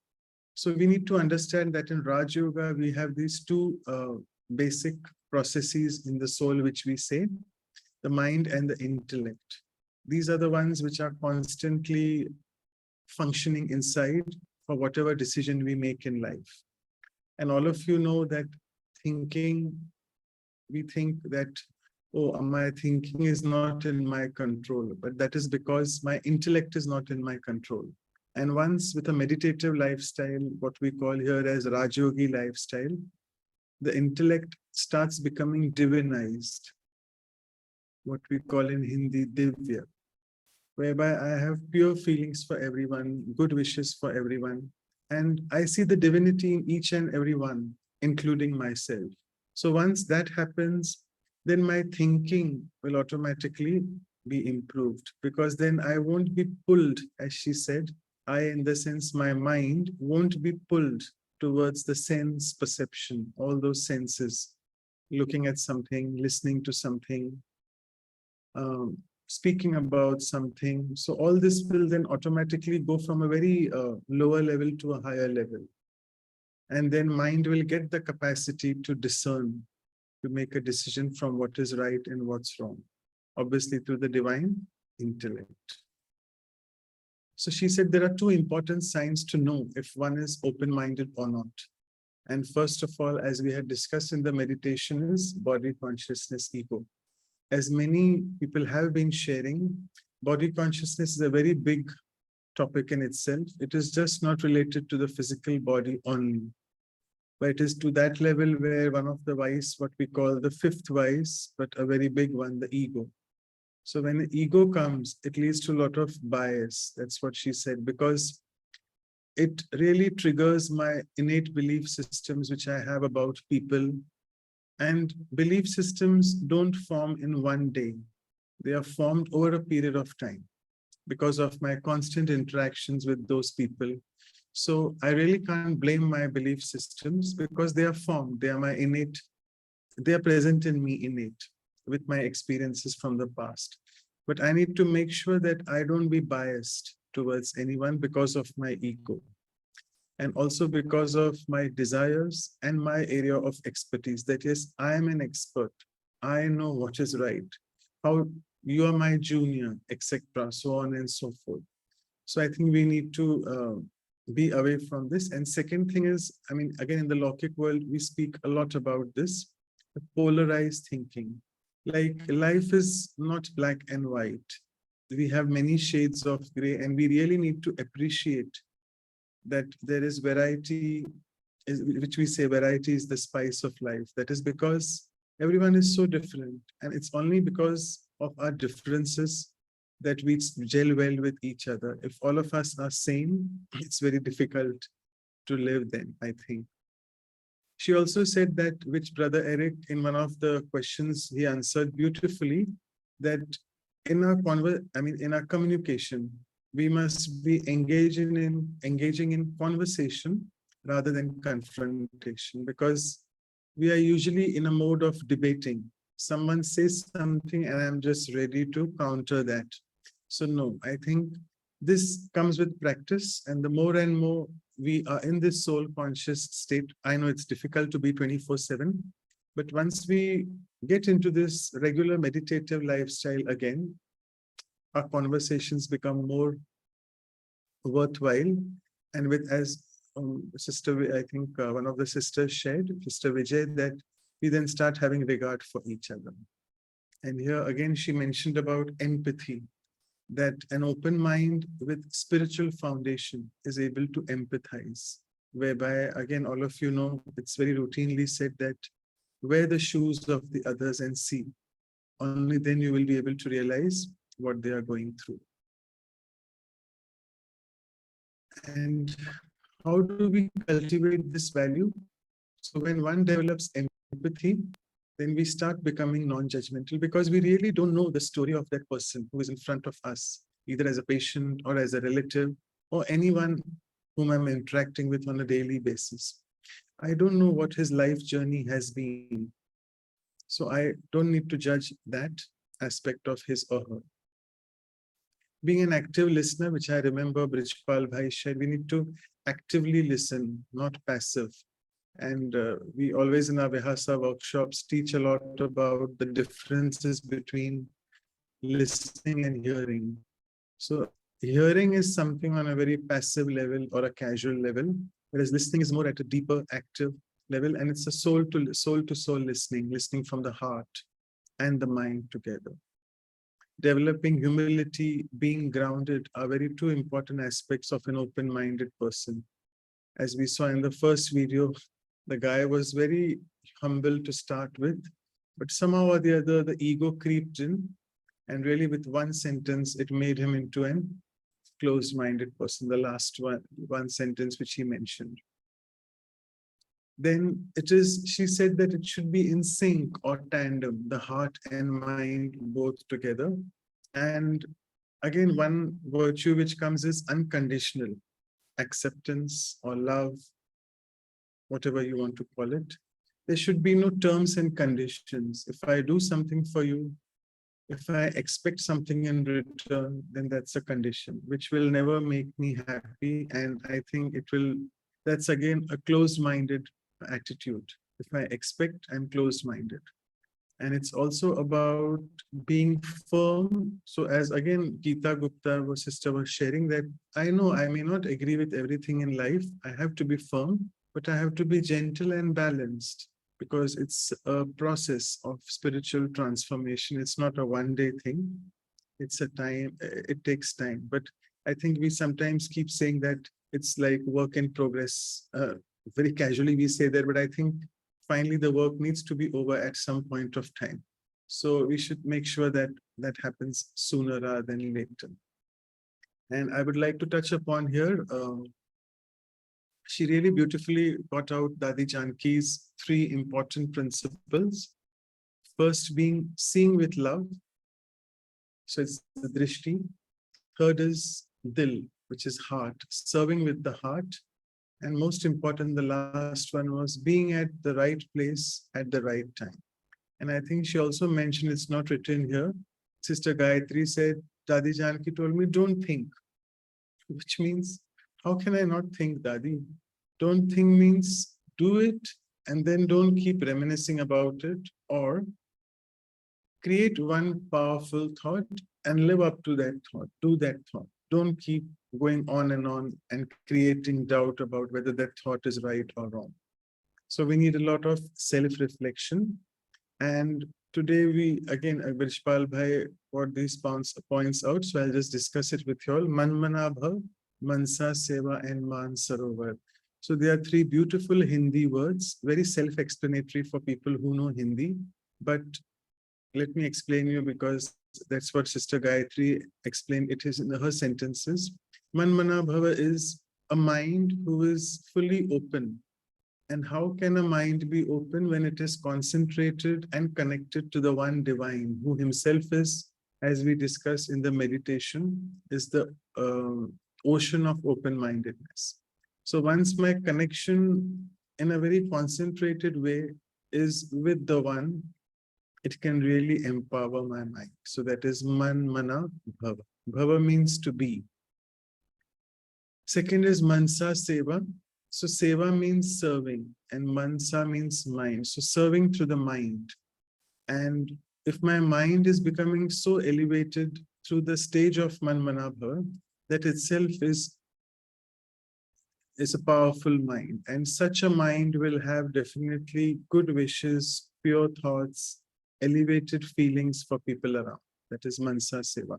so we need to understand that in Raj Yoga, we have these two basic processes in the soul, which we say, the mind and the intellect. These are the ones which are constantly functioning inside for whatever decision we make in life. And all of you know that thinking, we think that, oh, my thinking is not in my control, but that is because my intellect is not in my control. And once with a meditative lifestyle, what we call here as Rajyogi lifestyle, the intellect starts becoming divinized, what we call in Hindi Divya, whereby I have pure feelings for everyone, good wishes for everyone, and I see the divinity in each and every one, including myself. So once that happens, then my thinking will automatically be improved, because then I won't be pulled, as she said, I, in the sense, my mind won't be pulled towards the sense perception, all those senses, looking at something, listening to something, speaking about something. So all this will then automatically go from a very lower level to a higher level. And then mind will get the capacity to discern, to make a decision from what is right and what's wrong, obviously through the divine intellect. So she said there are two important signs to know if one is open-minded or not. And first of all, as we had discussed in the meditation, is body consciousness, ego. As many people have been sharing, body consciousness is a very big topic in itself. It is just not related to the physical body only, but it is to that level where one of the vice, what we call the fifth vice, but a very big one, the ego. So when the ego comes, it leads to a lot of bias. That's what she said, because it really triggers my innate belief systems, which I have about people. And belief systems don't form in one day. They are formed over a period of time because of my constant interactions with those people. So I really can't blame my belief systems, because they are formed. They are my innate, they are present in me innate with my experiences from the past. But I need to make sure that I don't be biased towards anyone because of my ego, and also because of my desires and my area of expertise. That is, I am an expert. I know what is right. How you are my junior, etc., so on and so forth. So I think we need to be away from this. And second thing is, I mean, again, in the Lokik world, we speak a lot about this, the polarized thinking. Like, life is not black and white. We have many shades of gray, and we really need to appreciate that there is variety, which we say variety is the spice of life. That is because everyone is so different, and it's only because of our differences that we gel well with each other. If all of us are same, it's very difficult to live then, I think. She also said that, which Brother Eric, in one of the questions, he answered beautifully, that in our in our communication, we must be engaging in conversation rather than confrontation, because we are usually in a mode of debating. Someone says something and I'm just ready to counter that. So no, I think this comes with practice, and the more and more we are in this soul conscious state, I know it's difficult to be 24/7, but once we get into this regular meditative lifestyle again, our conversations become more worthwhile. And with, as sister, I think one of the sisters shared, Sister Vijay, that we then start having regard for each other. And here again, she mentioned about empathy. that an open mind with spiritual foundation is able to empathize, whereby, again, all of you know, it's very routinely said that wear the shoes of the others and see. Only then you will be able to realize what they are going through. And how do we cultivate this value? So when one develops empathy, then we start becoming non-judgmental, because we really don't know the story of that person who is in front of us, either as a patient or as a relative or anyone whom I'm interacting with on a daily basis. I don't know what his life journey has been. So I don't need to judge that aspect of his or her. Being an active listener, which I remember Brijpal Bhai said, we need to actively listen, not passive. And we always in our Vihasa workshops teach a lot about the differences between listening and hearing. So hearing is something on a very passive level or a casual level, whereas listening is more at a deeper, active level, and it's a soul to soul listening, listening from the heart and the mind together. Developing humility, being grounded are very two important aspects of an open-minded person. As we saw in the first video, the guy was very humble to start with, but somehow or the other, the ego creeped in, and really with one sentence, it made him into an closed-minded person, the last one sentence which he mentioned. Then she said that it should be in sync or tandem, the heart and mind both together. And again, one virtue which comes is unconditional acceptance or love, whatever you want to call it. There should be no terms and conditions. If I do something for you, if I expect something in return, then that's a condition which will never make me happy. And I think that's again a closed-minded attitude. If I expect, I'm closed-minded. And it's also about being firm. So as again, Geeta Gupta, our sister, was sharing that I know I may not agree with everything in life. I have to be firm, but I have to be gentle and balanced, because it's a process of spiritual transformation. It's not a one-day thing. It's a time, it takes time. But I think we sometimes keep saying that it's like work in progress. Very casually we say that, but I think finally the work needs to be over at some point of time. So we should make sure that that happens sooner rather than later. And I would like to touch upon here, she really beautifully got out Dadi Janki's 3 important principles. First being seeing with love. So it's the drishti. Third is dil, which is heart, serving with the heart. And most important, the last one was being at the right place at the right time. And I think she also mentioned, it's not written here, Sister Gayatri said, Dadi Janki told me, don't think. Which means, how can I not think, Dadi? Don't think means do it and then don't keep reminiscing about it, or create one powerful thought and live up to that thought, do that thought. Don't keep going on and creating doubt about whether that thought is right or wrong. So we need a lot of self-reflection. And today we, again, Brijpal Bhai brought these points out, so I'll just discuss it with you all. Man Mana Bhav, Mansa Seva, and Man Sarovar. So there are 3 beautiful Hindi words, very self-explanatory for people who know Hindi. But let me explain you, because that's what Sister Gayatri explained. It is in her sentences. Man Mana Bhava is a mind who is fully open. And how can a mind be open when it is concentrated and connected to the one divine, who himself is, as we discussed in the meditation, is the ocean of open-mindedness. So once my connection in a very concentrated way is with the one, it can really empower my mind. So that is Man Mana Bhava. Bhava means to be. Second is Mansa Seva. So Seva means serving, and Mansa means mind. So serving through the mind. And if my mind is becoming so elevated through the stage of Man Mana Bhava, that itself is a powerful mind. And such a mind will have definitely good wishes, pure thoughts, elevated feelings for people around. That is Mansa Seva.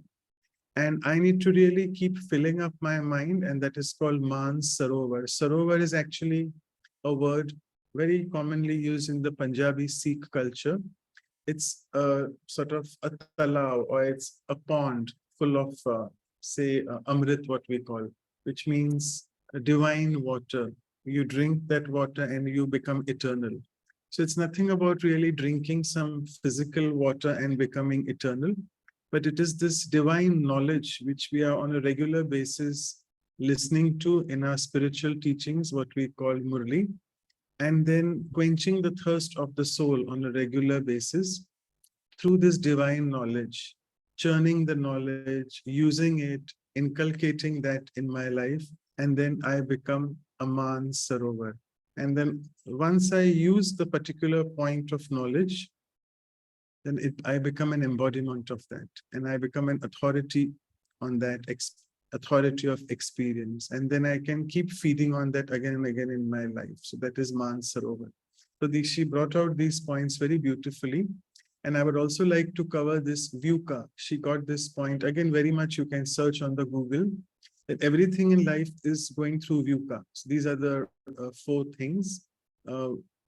And I need to really keep filling up my mind, and that is called Man Sarovar. Sarovar is actually a word very commonly used in the Punjabi Sikh culture. It's a sort of a talav, or it's a pond full of, say, amrit, what we call, which means divine water. You drink that water and you become eternal. So it's nothing about really drinking some physical water and becoming eternal, but it is this divine knowledge which we are on a regular basis listening to in our spiritual teachings, what we call Murli, and then quenching the thirst of the soul on a regular basis through this divine knowledge, churning the knowledge, using it, inculcating that in my life, and then I become a Man Sarovar. And then once I use the particular point of knowledge, then I become an embodiment of that, and I become an authority on that authority of experience. And then I can keep feeding on that again and again in my life. So that is Man Sarovar. So she brought out these points very beautifully. And I would also like to cover this Vyuka. She got this point. Again, very much you can search on the Google, that everything in life is going through Vyuka. So these are the 4 things.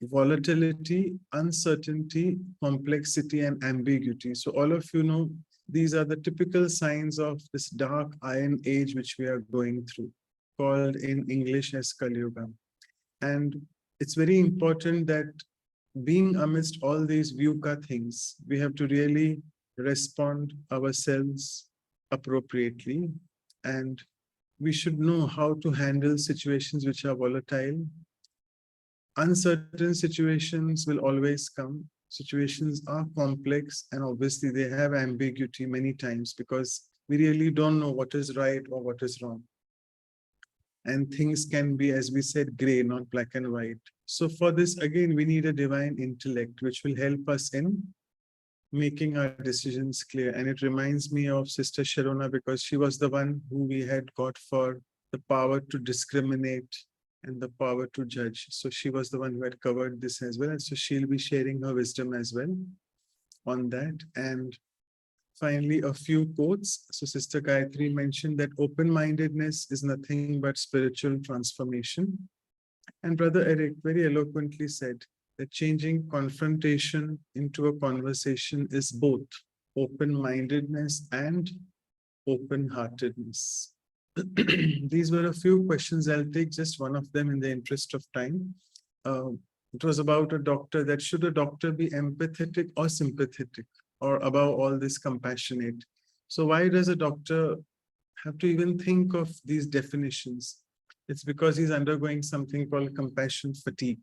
Volatility, uncertainty, complexity, and ambiguity. So all of you know, these are the typical signs of this dark iron age which we are going through, called in English as Kali Yuga. And it's very important that being amidst all these Vyuka things, we have to really respond ourselves appropriately. And we should know how to handle situations which are volatile. Uncertain situations will always come. Situations are complex, and obviously they have ambiguity many times because we really don't know what is right or what is wrong. And things can be, as we said, gray, not black and white. So for this, again, we need a divine intellect, which will help us in making our decisions clear. And it reminds me of Sister Sharonah, because she was the one who we had got for the power to discriminate and the power to judge. So she was the one who had covered this as well. And so she'll be sharing her wisdom as well on that. And finally, a few quotes. So Sister Gayatri mentioned that open-mindedness is nothing but spiritual transformation. And Brother Eric very eloquently said that changing confrontation into a conversation is both open-mindedness and open-heartedness. These were a few questions. I'll take just one of them in the interest of time. It was about a doctor, that should a doctor be empathetic or sympathetic, or above all this compassionate? So why does a doctor have to even think of these definitions? It's because he's undergoing something called compassion fatigue.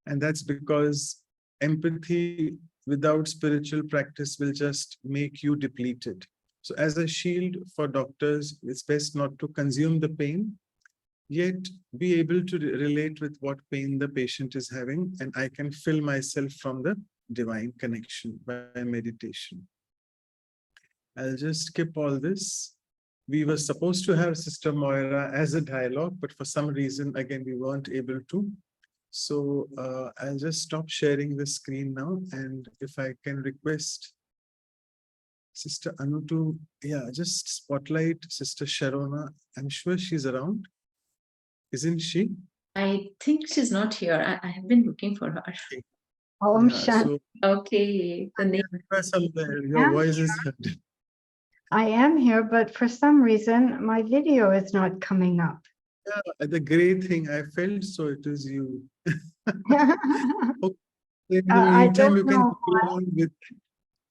And that's because empathy without spiritual practice will just make you depleted. So as a shield for doctors, it's best not to consume the pain, yet be able to relate with what pain the patient is having. And I can fill myself from the divine connection by meditation. I'll just skip all this. We were supposed to have Sister Moira as a dialogue, but for some reason, again, we weren't able to. So I'll just stop sharing the screen now. And if I can request Sister Anu to, just spotlight Sister Sharonah. I'm sure she's around. Isn't she? I think she's not here. I have been looking for her. Om Yeah, Shanti. so Okay, the name. your voice is heard. I am here, but for some reason, my video is not coming up. Yeah, the great thing, I felt so it is you. Okay. In the I meantime, don't you can know go on with.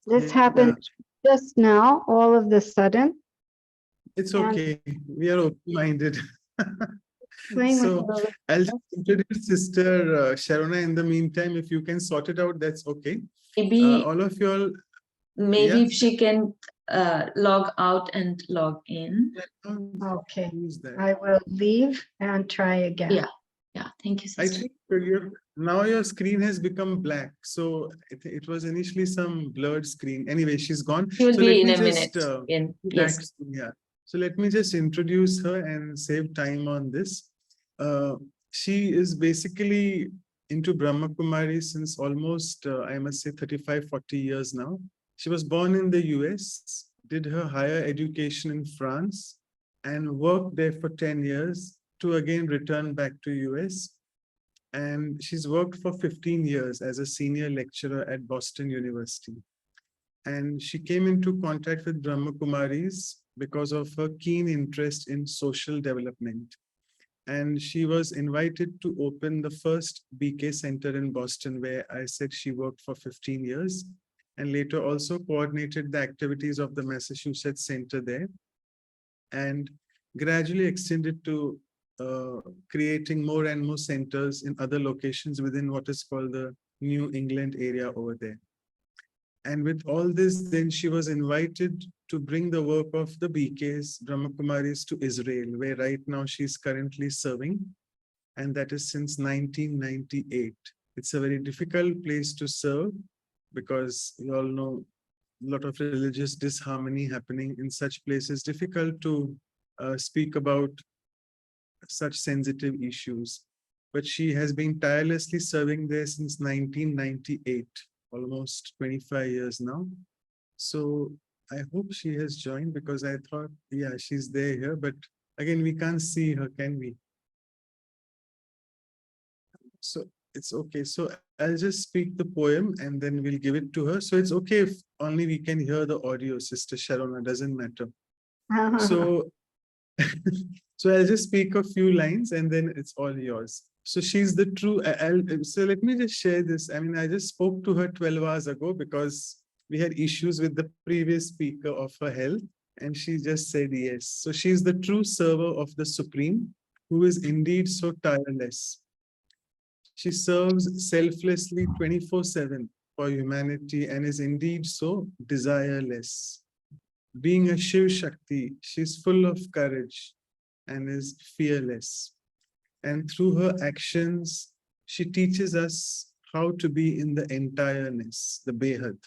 This happened just now, all of the sudden. It's And- okay. We are open-minded. Playing with So the- I'll just introduce Sister Sharonah in the meantime. If you can sort it out, that's okay. Maybe, All of you all. maybe Yeah. if she can log out and log in. Okay, Who's that? I will leave and try again. Yeah, thank you, I sister. think now your screen has become black. So it was initially some blurred screen. Anyway, she's gone. She will So be let in me a just, minute. Yes. thanks. Yeah. So let me just introduce her and save time on this. She is basically into Brahma Kumari since almost, I must say, 35, 40 years now. She was born in the US, did her higher education in France and worked there for 10 years to again return back to US. And she's worked for 15 years as a senior lecturer at Boston University. And she came into contact with Brahma Kumaris because of her keen interest in social development. And she was invited to open the first BK Center in Boston, where I said she worked for 15 years, and later also coordinated the activities of the Massachusetts Center there, and gradually extended to creating more and more centers in other locations within what is called the New England area over there. And with all this, then she was invited to bring the work of the BKs, Brahma Kumaris, to Israel, where right now she's currently serving. And that is since 1998. It's a very difficult place to serve because you all know a lot of religious disharmony happening in such places. Difficult to speak about such sensitive issues. But she has been tirelessly serving there since 1998. Almost 25 years now. So I hope she has joined because I thought, yeah, she's there here, but again, we can't see her, can we? So it's okay. So I'll just speak the poem and then we'll give it to her. So it's okay if only we can hear the audio, Sister Sharonah, doesn't matter. So, so I'll just speak a few lines and then it's all yours. So she's the true, so let me just share this. I mean, I just spoke to her 12 hours ago because we had issues with the previous speaker of her health, and she just said yes. So she's the true server of the Supreme, who is indeed so tireless. She serves selflessly 24/7 for humanity and is indeed so desireless. Being a Shiv Shakti, she's full of courage and is fearless. And through her actions, she teaches us how to be in the entireness, the Behad.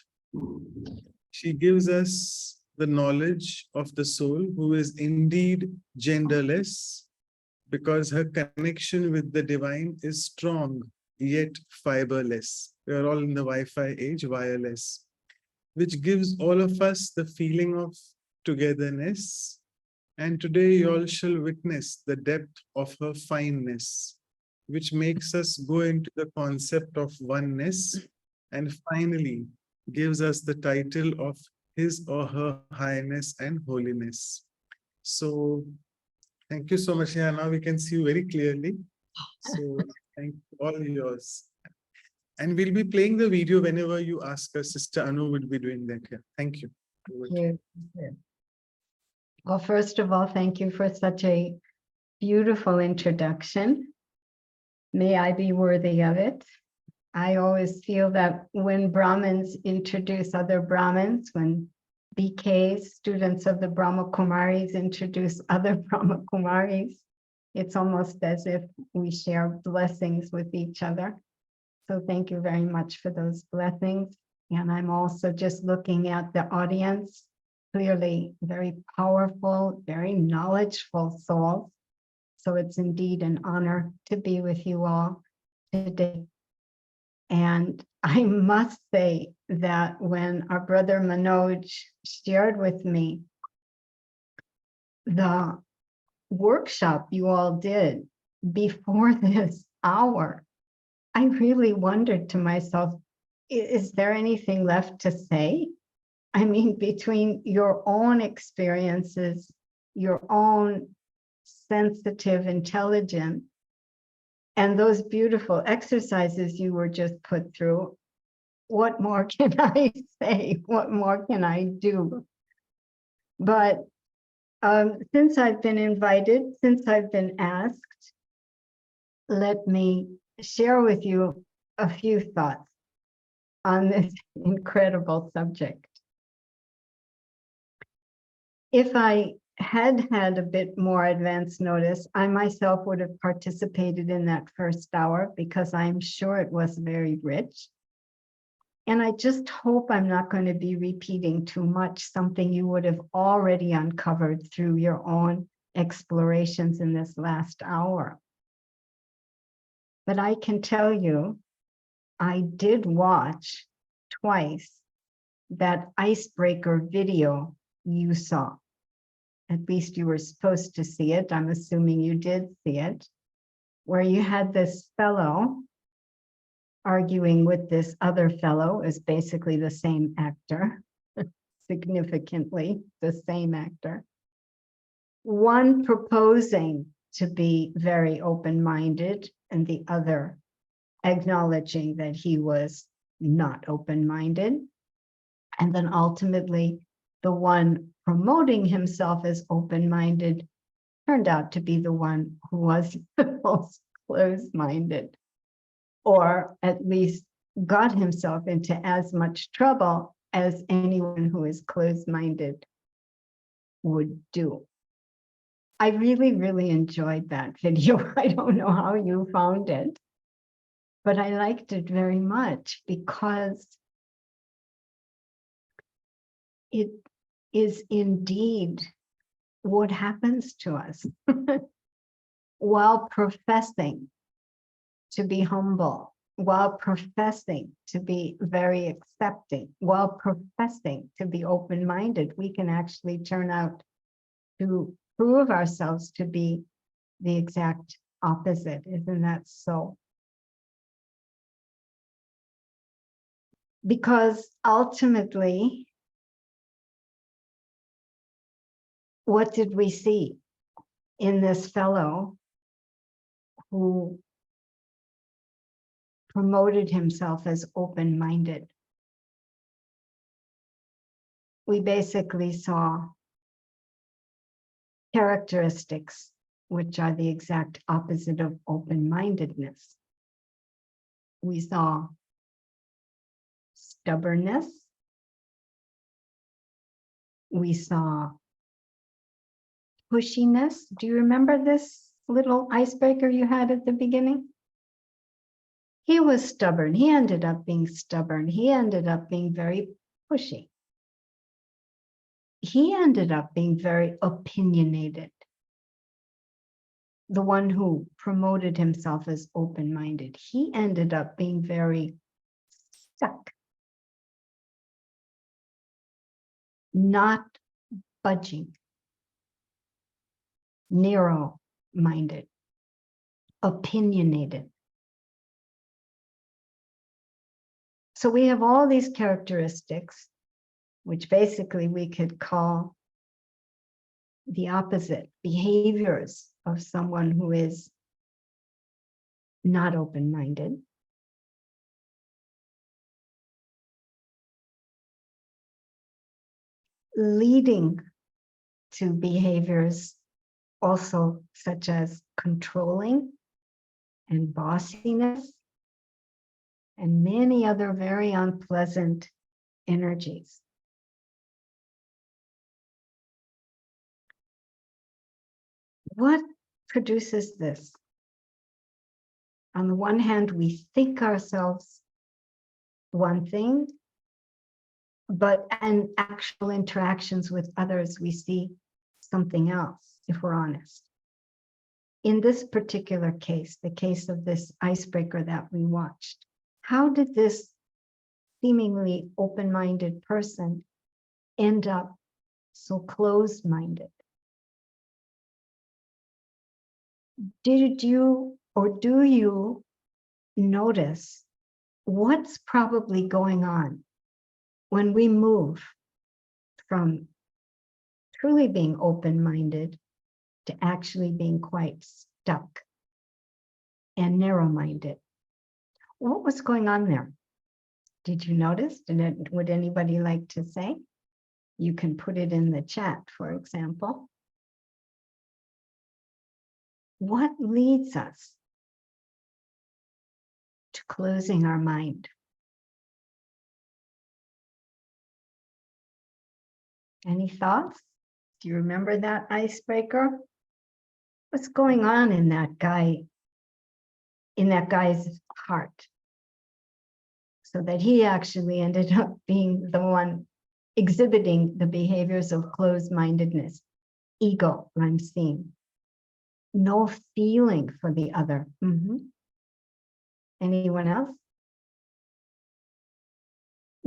She gives us the knowledge of the soul, who is indeed genderless, because her connection with the divine is strong, yet fiberless. We are all in the Wi-Fi age, wireless, which gives all of us the feeling of togetherness. And today you all shall witness the depth of her fineness, which makes us go into the concept of oneness and finally gives us the title of His or Her Highness and Holiness. So thank you so much. Yeah, now we can see you very clearly. So thank you, all yours. And we'll be playing the video whenever you ask us. Sister Anu would be doing that here. Thank you. Thank you. Well, first of all, thank you for such a beautiful introduction. May I be worthy of it. I always feel that when Brahmins introduce other Brahmins, when BKs, students of the Brahma Kumaris, introduce other Brahma Kumaris, it's almost as if we share blessings with each other. So thank you very much for those blessings. And I'm also just looking at the audience. Clearly very powerful, very knowledgeful souls. So it's indeed an honor to be with you all today. And I must say that when our brother Manoj shared with me the workshop you all did before this hour, I really wondered to myself, is there anything left to say? I mean, between your own experiences, your own sensitive intelligence, and those beautiful exercises you were just put through, what more can I say? What more can I do? But since I've been invited, since I've been asked, let me share with you a few thoughts on this incredible subject. If I had had a bit more advance notice, I myself would have participated in that first hour because I'm sure it was very rich. And I just hope I'm not going to be repeating too much, something you would have already uncovered through your own explorations in this last hour. But I can tell you, I did watch twice that icebreaker video you saw. At least you were supposed to see it. I'm assuming you did see it, where you had this fellow arguing with this other fellow, is basically the same actor, significantly the same actor. One proposing to be very open-minded and the other acknowledging that he was not open-minded. And then ultimately, the one promoting himself as open-minded turned out to be the one who was the most closed-minded, or at least got himself into as much trouble as anyone who is closed-minded would do. I really, really enjoyed that video. I don't know how you found it, but I liked it very much because it is indeed what happens to us while professing to be humble, while professing to be very accepting, while professing to be open-minded. We can actually turn out to prove ourselves to be the exact opposite. Isn't that so? Because ultimately, what did we see in this fellow who promoted himself as open-minded? We basically saw characteristics which are the exact opposite of open-mindedness. We saw stubbornness. We saw pushiness. Do you remember this little icebreaker you had at the beginning? He was stubborn. He ended up being stubborn. He ended up being very pushy. He ended up being very opinionated. The one who promoted himself as open-minded, he ended up being very stuck, not budging, narrow-minded, opinionated. So we have all these characteristics, which basically we could call the opposite behaviors of someone who is not open-minded. Leading to behaviors also such as controlling and bossiness and many other very unpleasant energies. What produces this? On the one hand, we think ourselves one thing, but in actual interactions with others, we see something else, if we're honest. In this particular case, the case of this icebreaker that we watched, how did this seemingly open-minded person end up so closed-minded? Did you or do you notice what's probably going on when we move from truly being open-minded to actually being quite stuck and narrow-minded? What was going on there? Did you notice? Would anybody like to say? You can put it in the chat, for example. What leads us to closing our mind? Any thoughts? Do you remember that icebreaker? What's going on in that guy's heart? So that he actually ended up being the one exhibiting the behaviors of closed-mindedness, ego, I'm seeing. No feeling for the other. Anyone else?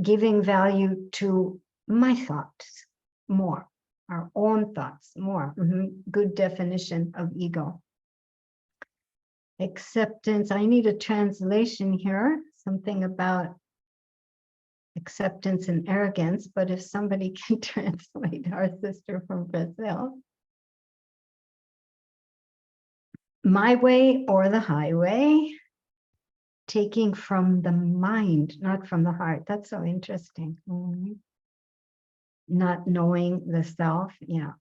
Giving value to my thoughts, more, our own thoughts, more. Good definition of ego. Acceptance, I need a translation here, something about acceptance and arrogance, but if somebody can translate, our sister from Brazil. My way or the highway, taking from the mind, not from the heart. That's so interesting. Not knowing the self, yeah.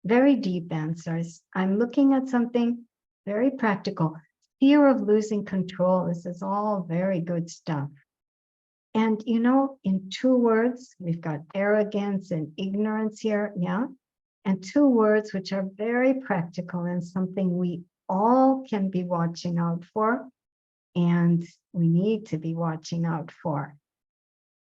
Very deep answers. I'm looking at something very practical. Fear of losing control. This is all very good stuff. And you know, in 2 words, we've got arrogance and ignorance here, yeah? And 2 words which are very practical and something we all can be watching out for, and we need to be watching out for.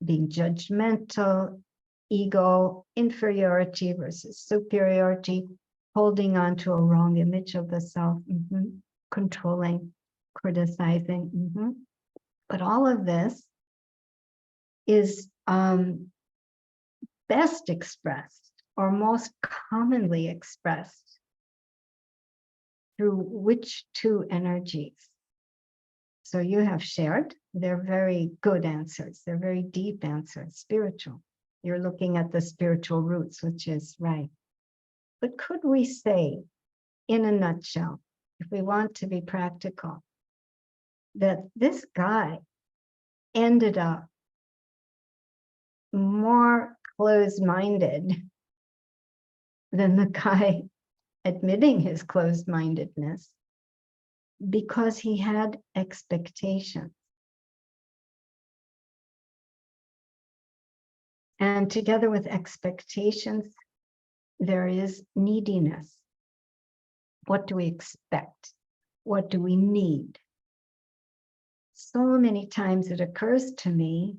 Being judgmental, ego, inferiority versus superiority, holding on to a wrong image of the self, controlling, criticizing. But all of this is best expressed or most commonly expressed through which 2 energies? So you have shared, they're very good answers. They're very deep answers, spiritual. You're looking at the spiritual roots, which is right. But could we say, in a nutshell, if we want to be practical, that this guy ended up more closed-minded than the guy admitting his closed-mindedness because he had expectations. And together with expectations, there is neediness. What do we expect? What do we need? So many times it occurs to me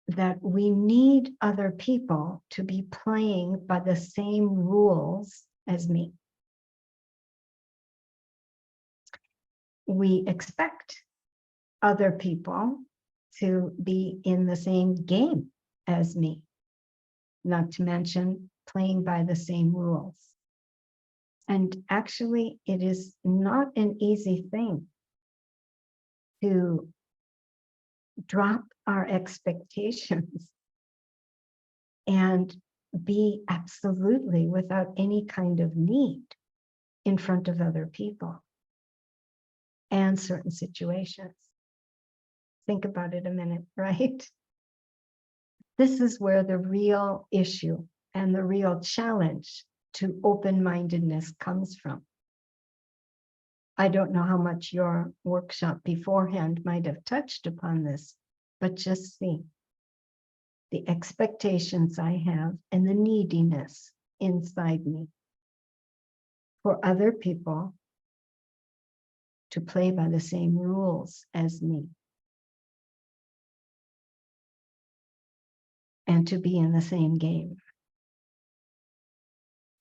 that we need other people to be playing by the same rules as me. We expect other people to be in the same game as me, not to mention playing by the same rules. And actually, it is not an easy thing to drop our expectations and be absolutely without any kind of need in front of other people and certain situations. Think about it a minute, right? This is where the real issue and the real challenge to open-mindedness comes from. I don't know how much your workshop beforehand might have touched upon this, but just see the expectations I have and the neediness inside me for other people to play by the same rules as me and to be in the same game.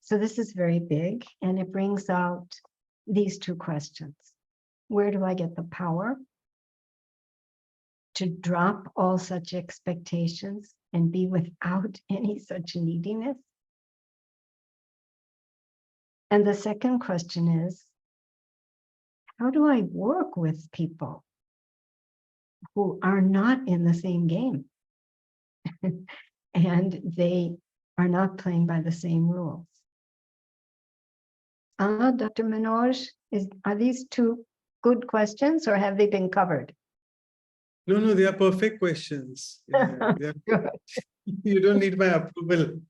So this is very big, and it brings out these 2 questions. Where do I get the power to drop all such expectations and be without any such neediness? And the second question is, how do I work with people who are not in the same game and they are not playing by the same rules? Dr. Manoj, are these 2 good questions or have they been covered? No, they are perfect questions. Yeah, you don't need my approval.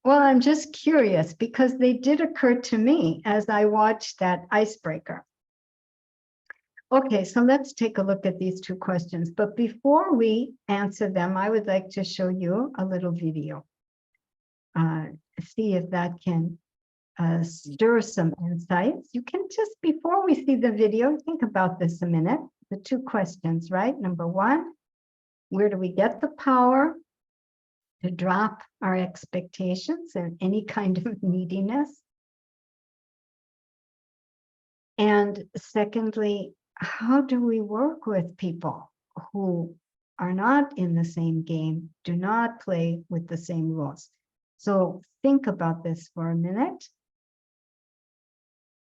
Well, I'm just curious because they did occur to me as I watched that icebreaker. Okay, so let's take a look at these 2 questions. But before we answer them, I would like to show you a little video. See if that can stir some insights. You can just, before we see the video, think about this a minute. The 2 questions, right? Number 1, where do we get the power to drop our expectations and any kind of neediness? And secondly, how do we work with people who are not in the same game do not play with the same rules. So think about this for a minute.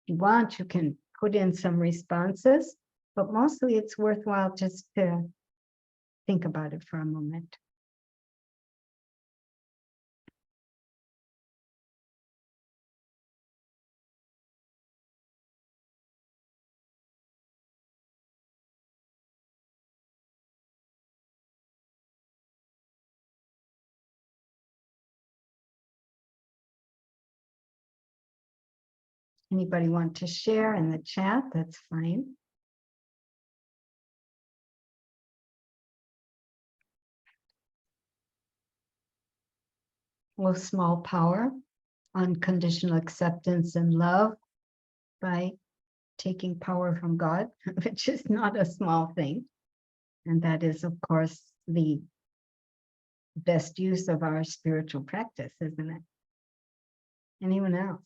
If you want, you can put in some responses, but mostly it's worthwhile just to think about it for a moment. Anybody want to share in the chat? That's fine. Well, small power, unconditional acceptance and love by taking power from God, which is not a small thing. And that is, of course, the best use of our spiritual practice, isn't it? Anyone else?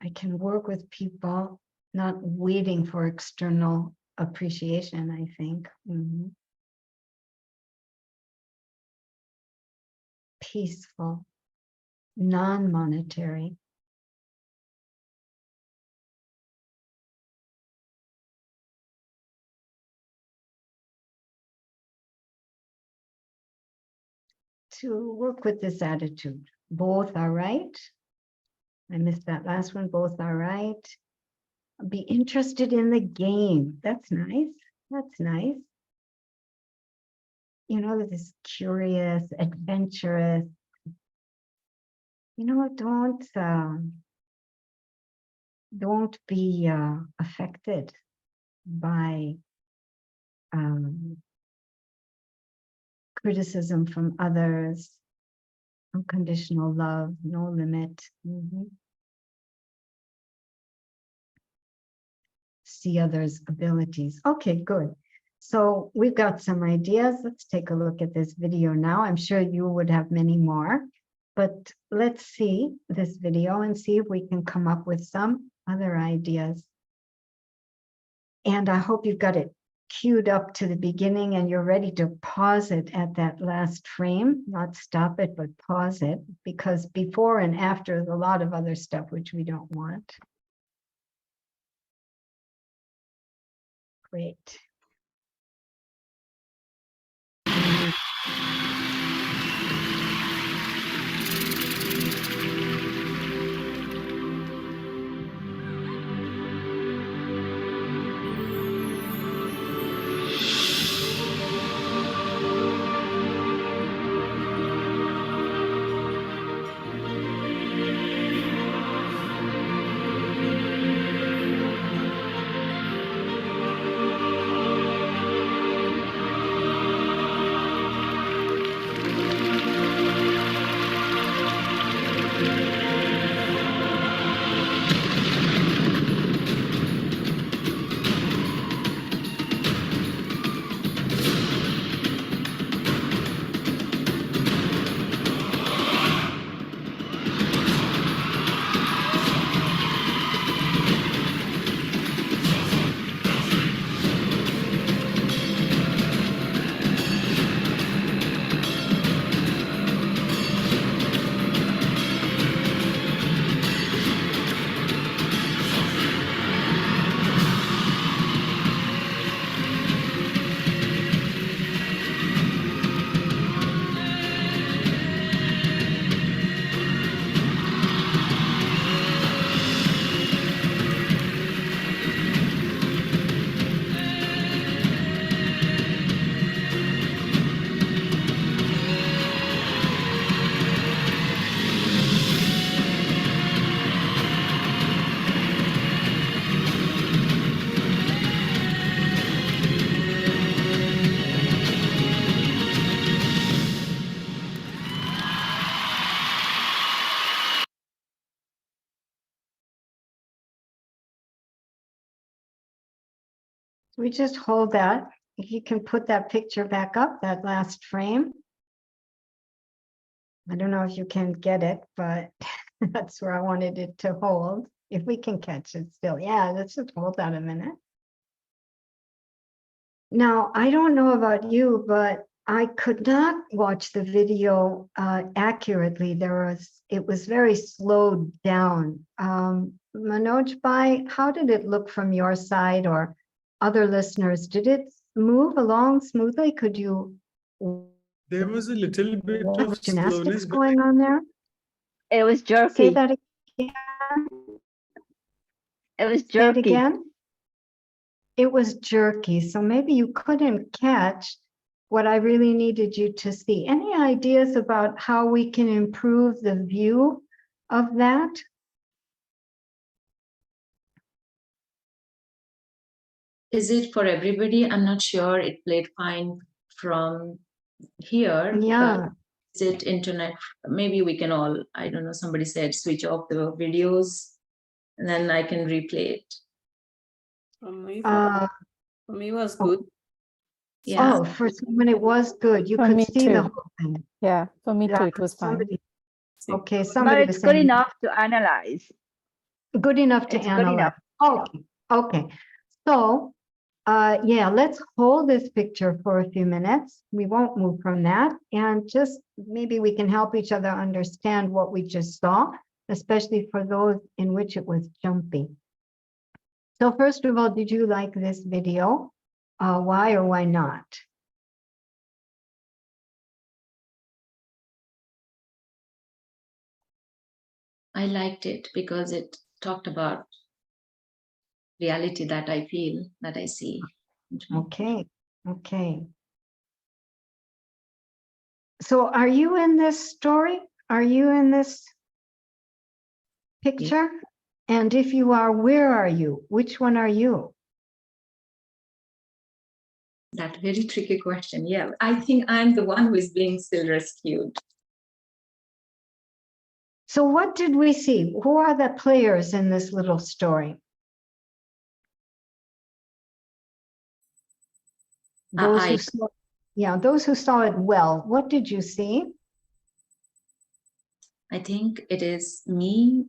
I can work with people, not waiting for external appreciation, I think. Peaceful, non-monetary. To work with this attitude. Both are right. I missed that last one. Both are right. Be interested in the game. That's nice. That's nice. You know, this curious, adventurous. You know, don't be affected by criticism from others. Unconditional love, no limit. See others' abilities. Okay, good. So we've got some ideas. Let's take a look at this video now. I'm sure you would have many more, but let's see this video and see if we can come up with some other ideas. And I hope you've got it queued up to the beginning and you're ready to pause it at that last frame, not stop it, but pause it, because before and after is a lot of other stuff which we don't want. Great. We just hold that. If you can put that picture back up, that last frame. I don't know if you can get it, but that's where I wanted it to hold. if we can catch it still. Yeah, let's just hold that a minute. Now, I don't know about you, but I could not watch the video accurately. It was very slowed down. Manoj Bhai, how did it look from your side or other listeners? Did it move along smoothly? Could you? There was a little bit of Gymnastics slowness, but going on there? It was jerky. Say that again. It was Say it jerky. again. It was jerky, so maybe you couldn't catch what I really needed you to see. Any ideas about how we can improve the view of that? Is it for everybody? I'm not sure. It played fine from here. Yeah. Is it internet? Maybe we can all, I don't know, somebody said switch off the videos and then I can replay it. For me, Uh, it was good. Yeah. Oh, for someone it was good. You For could me see the too. whole thing. Yeah, for me Yeah, too, it was fine. somebody, okay, But somebody was it's good saying enough to analyze. good enough to It's good analyze. enough. Okay, okay. So, yeah, let's hold this picture for a few minutes. We won't move from that. And just maybe we can help each other understand what we just saw, especially for those in which it was jumpy. So first of all, did you like this video? Why or why not? I liked it because it talked about reality that I feel, that I see. Okay, okay. So are you in this story? Are you in this picture? And if you are, where are you? Which one are you? That very tricky question. Yeah, I think I'm the one who is being still rescued. So what did we see? Who are the players in this little story? Those who saw, yeah, those who saw it well. What did you see? I think it is me,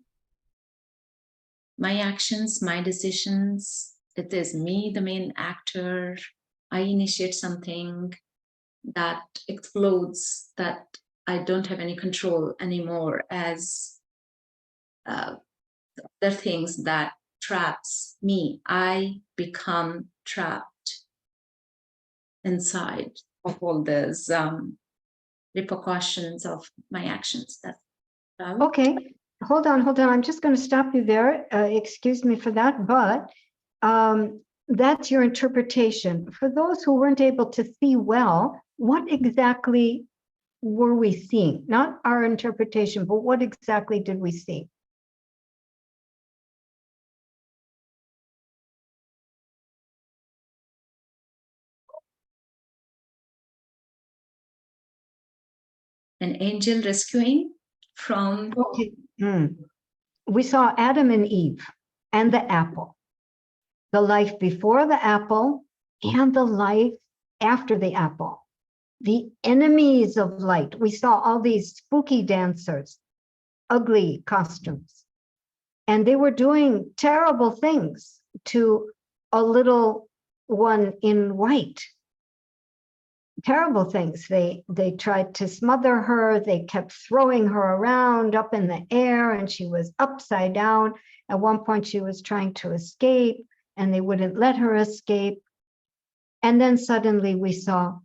my actions, my decisions. It is me, the main actor. I initiate something that explodes, that I don't have any control anymore, as the things that traps me. I become trapped inside of all those repercussions of my actions. That's Okay, hold on. I'm just going to stop you there. Excuse me for that, but that's your interpretation. For those who weren't able to see well, what exactly were we seeing? Not our interpretation, but what exactly did we see? an angel rescuing from. Okay. We saw Adam and Eve and the apple, the life before the apple and the life after the apple, the enemies of light. We saw all these spooky dancers, ugly costumes, and they were doing terrible things to a little one in white. Terrible things. They tried to smother her. They kept throwing her around up in the air, and she was upside down. At one point, she was trying to escape, and they wouldn't let her escape. And then suddenly we saw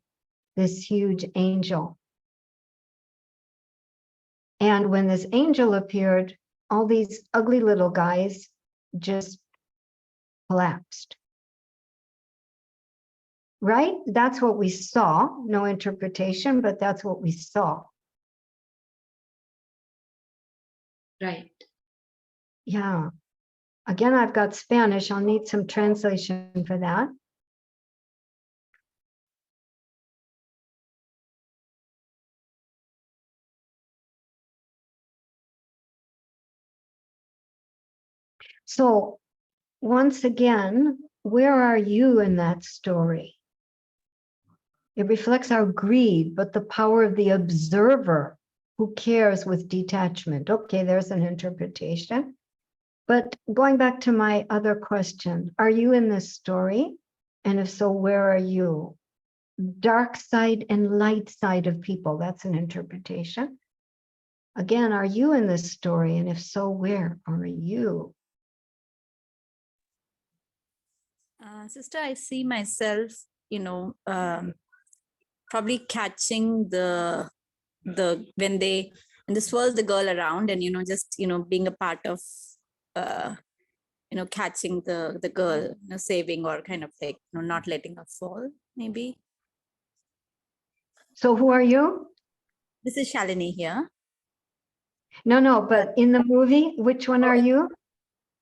this huge angel. And when this angel appeared, all these ugly little guys just collapsed. Right? That's what we saw. No interpretation, but that's what we saw. Right. Yeah. Again, I've got Spanish. I'll need some translation for that. So once again, where are you in that story? It reflects our greed, but the power of the observer who cares with detachment. Okay, there's an interpretation. But going back to my other question, are you in this story? And if so, where are you? Dark side and light side of people, that's an interpretation. Again, are you in this story? And if so, where are you? Sister, I see myself, probably catching when this swirls the girl around and, just, being a part of, catching the girl, saving or kind of like, not letting her fall, maybe. So who are you? This is Shalini here. No, but in the movie, which one are you?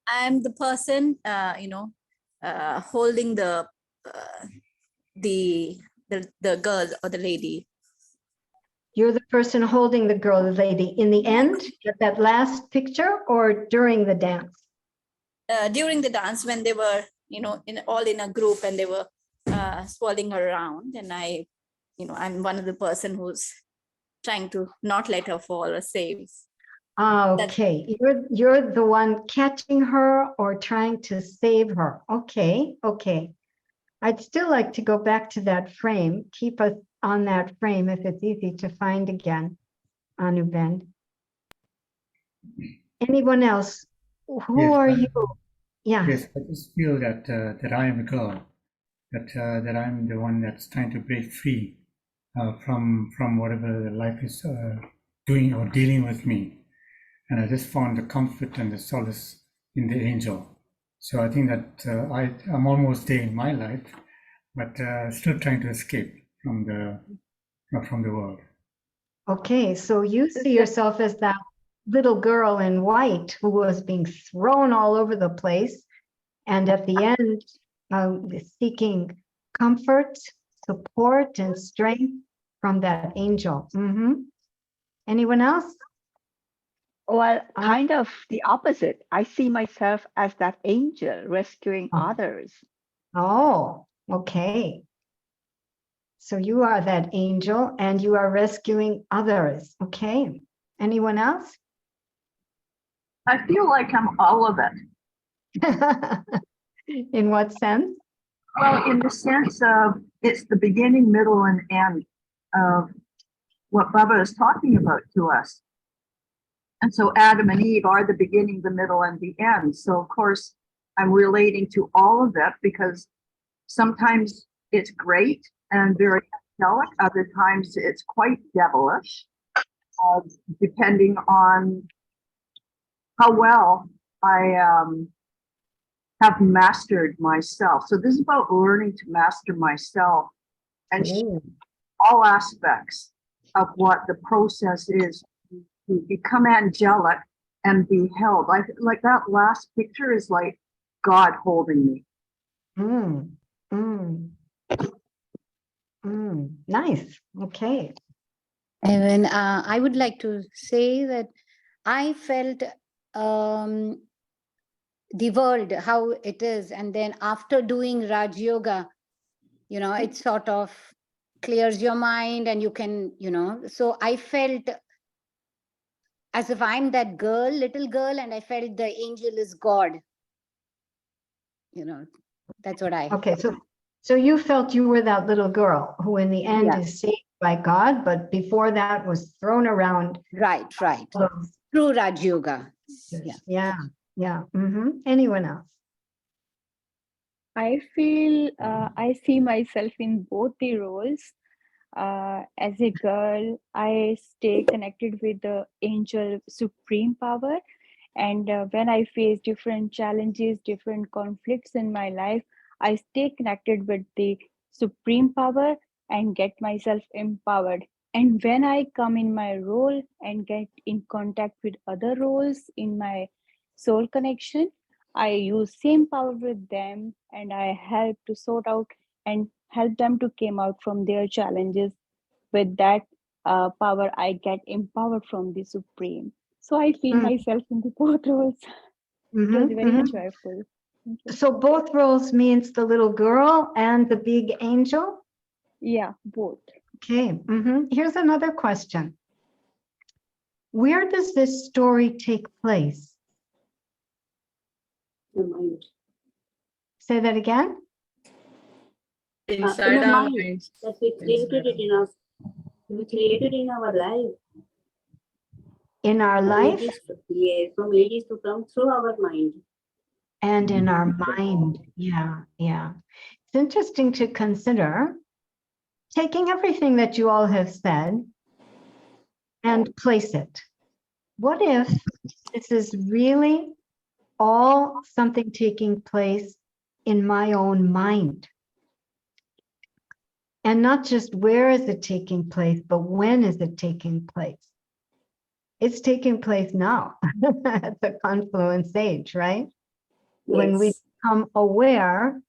I'm the person, holding the girl or the lady. You're the person holding the girl, the lady, in the end, at that last picture, or during the dance? During the dance, when they were, all in a group and they were swirling her around, and I'm one of the person who's trying to not let her fall or save. Okay, you're the one catching her or trying to save her. Okay. I'd still like to go back to that frame. Keep us on that frame if it's easy to find again, Anubend. Anyone else? Who Yes, are you? Yeah. Yes, I just feel that that I am a girl, that I'm the one that's trying to break free from whatever life is doing or dealing with me, and I just found the comfort and the solace in the angel. So I think that I'm almost there in my life, but still trying to escape from the world. Okay, so you see yourself as that little girl in white who was being thrown all over the place, and at the end, seeking comfort, support, and strength from that angel. Anyone else? Well, kind of the opposite. I see myself as that angel rescuing others. Oh, okay. So you are that angel and you are rescuing others. Okay. Anyone else? I feel like I'm all of it. In what sense? Well, in the sense of it's the beginning, middle, and end of what Baba is talking about to us. And so Adam and Eve are the beginning, the middle, and the end. So of course, I'm relating to all of it because sometimes it's great and very angelic. Other times it's quite devilish, depending on how well I have mastered myself. So this is about learning to master myself and all aspects of what the process is to become angelic and be held. Like that last picture is like God holding me. Nice. Okay. And then I would like to say that I felt the world, how it is. And then after doing Raj Yoga, it sort of clears your mind and you can, so I felt as if I'm that girl, little girl, and I felt the angel is God. That's what I. Okay, so you felt you were that little girl who in the end Yes. is saved by God, but before that was thrown around. Right. Through Raj Yoga. Yeah. Anyone else? I feel I see myself in both the roles. As a girl, I stay connected with the angel supreme power. And when I face different challenges, different conflicts in my life, I stay connected with the supreme power and get myself empowered. And when I come in my role and get in contact with other roles in my soul connection, I use same power with them and I help to sort out and help them to come out from their challenges. With that power, I get empowered from the supreme. So I feel myself in the both roles. It was very joyful. So both roles means the little girl and the big angel? Yeah, both. Okay. Here's another question. Where does this story take place? The mind. Say that again? Inside In the our mind minds. that we created it in us. We created in our life. In our life? Yes, from ages to come through our mind. And in our mind. Yeah, yeah. It's interesting to consider taking everything that you all have said and place it. What if this is really all something taking place in my own mind? And not just where is it taking place, but when is it taking place? It's taking place now at the confluence age, right? Yes. When we become aware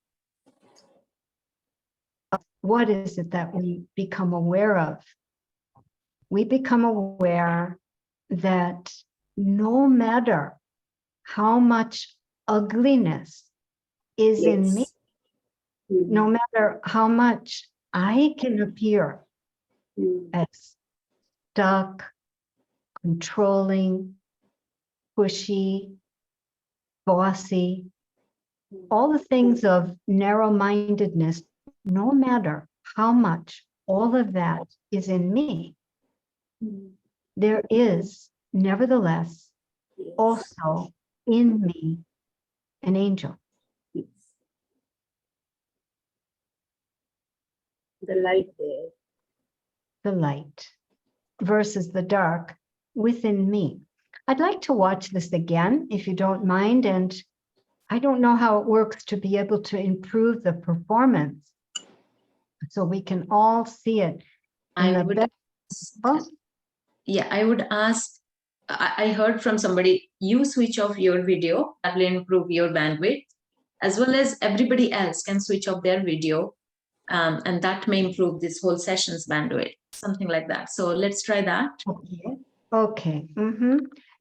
of what is it that we become aware of? We become aware that no matter how much ugliness is in me, no matter how much I can appear as stuck, controlling, pushy, bossy, all the things of narrow-mindedness, no matter how much all of that is in me, there is nevertheless also in me an angel. The light there. The light versus the dark within me. I'd like to watch this again, if you don't mind, and I don't know how it works to be able to improve the performance so we can all see it in the best. Yeah, I would ask, I heard from somebody, you switch off your video, that will improve your bandwidth, as well as everybody else can switch off their video, and that may improve this whole session's bandwidth, something like that. So let's try that. Okay.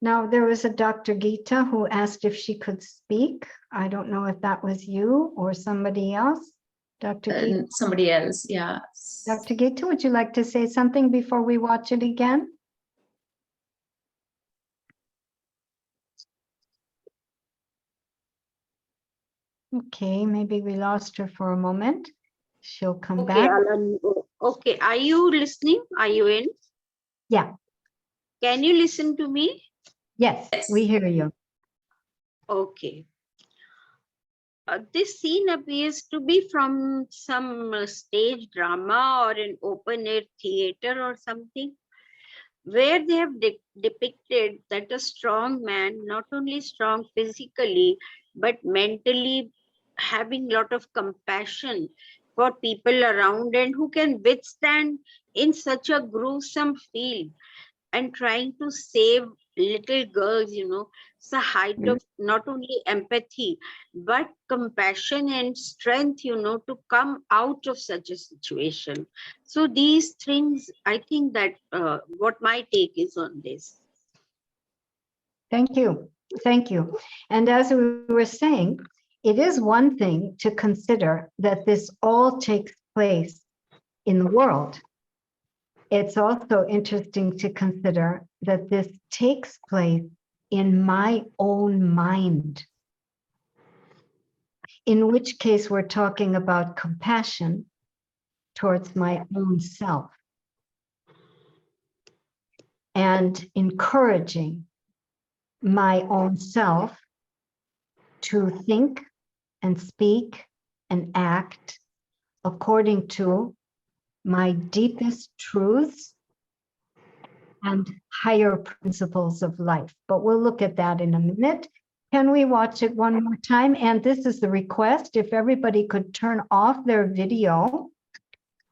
Now, there was a Dr. Gita who asked if she could speak. I don't know if that was you or somebody else. Dr. Gita? Somebody else, yeah. Dr. Gita, would you like to say something before we watch it again? Okay, maybe we lost her for a moment. She'll come back. Alan. Okay, are you listening? Are you in? Yeah. Can you listen to me? Yes, we hear you. Okay. This scene appears to be from some stage drama or an open-air theater or something, where they have depicted that a strong man, not only strong physically, but mentally, having a lot of compassion for people around and who can withstand in such a gruesome field and trying to save little girls, it's a height of not only empathy, but compassion and strength, to come out of such a situation. So these things, I think that what my take is on this. Thank you. Thank you. And as we were saying, it is one thing to consider that this all takes place in the world. It's also interesting to consider that this takes place in my own mind, in which case we're talking about compassion towards my own self and encouraging my own self to think and speak and act according to my deepest truths and higher principles of life. But we'll look at that in a minute. Can we watch it one more time? And this is the request, if everybody could turn off their video,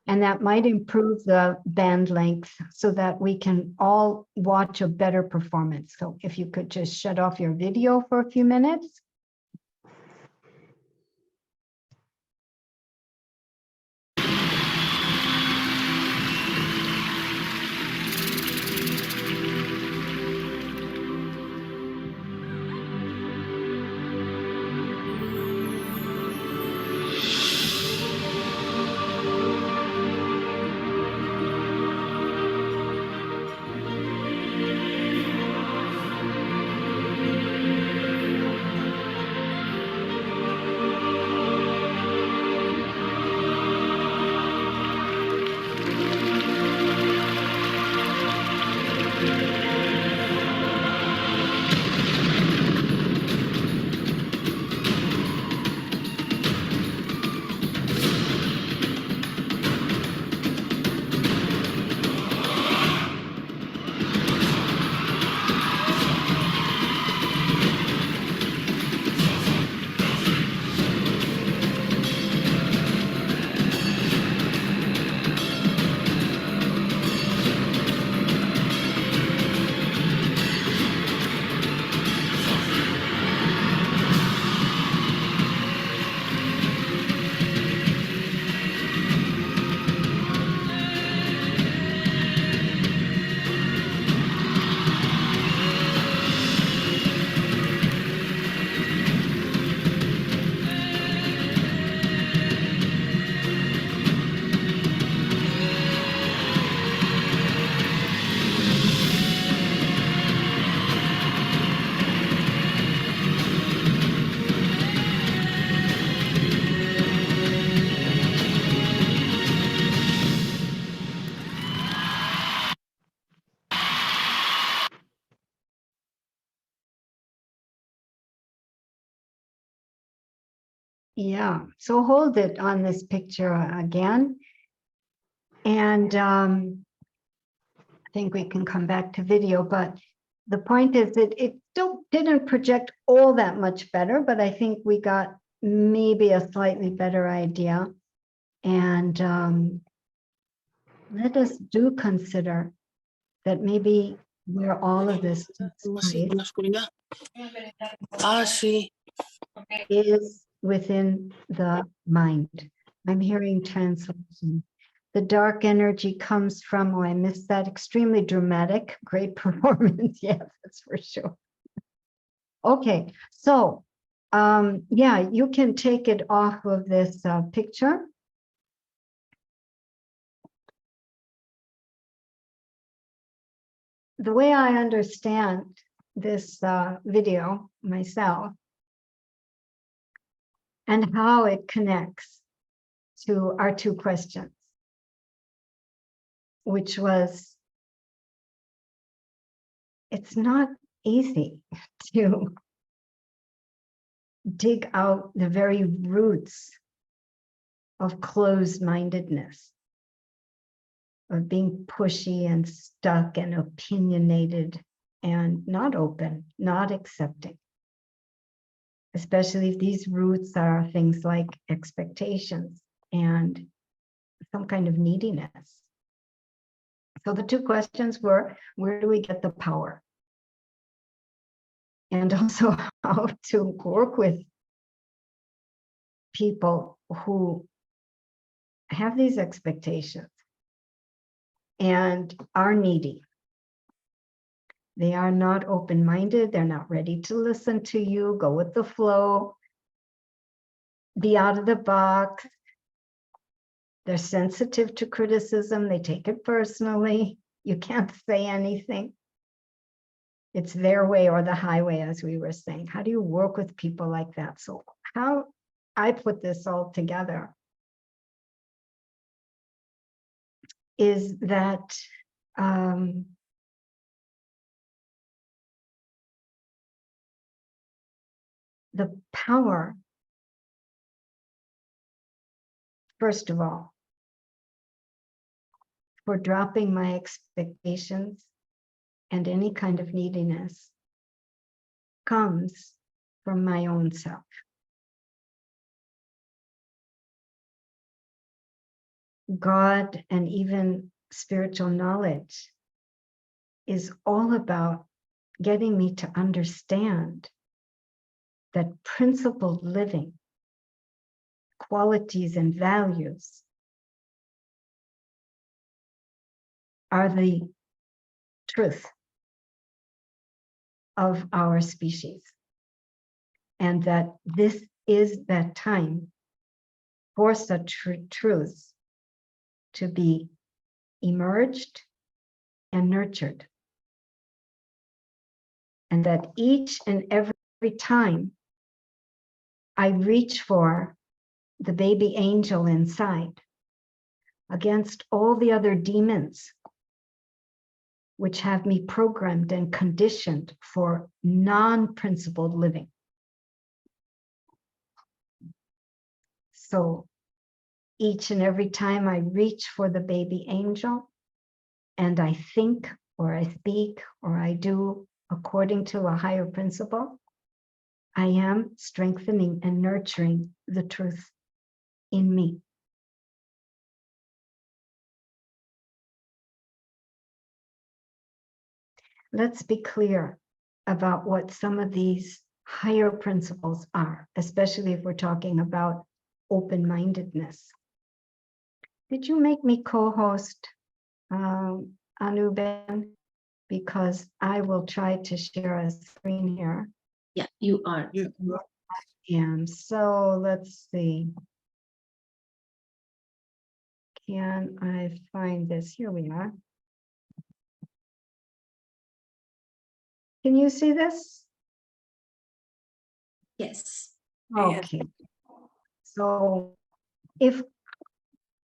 and that might improve the band length so that we can all watch a better performance. So if you could just shut off your video for a few minutes. Yeah, so hold it on this picture again. And I think we can come back to video, but the point is that it still didn't project all that much better, but I think we got maybe a slightly better idea. And let us do consider that maybe where all of this takes place is within the mind. I'm hearing translation. The dark energy comes from, oh, I missed that, extremely dramatic, great performance. Yes, that's for sure. Okay, so yeah, you can take it off of this picture. The way I understand this video myself and how it connects to our two questions, which was, it's not easy to dig out the very roots of closed-mindedness, of being pushy and stuck and opinionated and not open, not accepting. Especially if these roots are things like expectations and some kind of neediness. So the two questions were, where do we get the power? And also how to work with people who have these expectations and are needy. They are not open-minded. They're not ready to listen to you, go with the flow, be out of the box. They're sensitive to criticism. They take it personally. You can't say anything. It's their way or the highway, as we were saying. How do you work with people like that? So how I put this all together is that the power, first of all, for dropping my expectations and any kind of neediness comes from my own self. God and even spiritual knowledge is all about getting me to understand that principled living, qualities and values are the truth of our species. And that this is that time for such truths to be emerged and nurtured. And that each and every time I reach for the baby angel inside, against all the other demons which have me programmed and conditioned for non-principled living. So each and every time I reach for the baby angel and I think or I speak or I do according to a higher principle, I am strengthening and nurturing the truth in me. Let's be clear about what some of these higher principles are, especially if we're talking about open-mindedness. Did you make me co-host, Anuben? Because I will try to share a screen here. Yeah, you are. And so let's see. Can I find this? Here we are. Can you see this? Yes. Okay. So if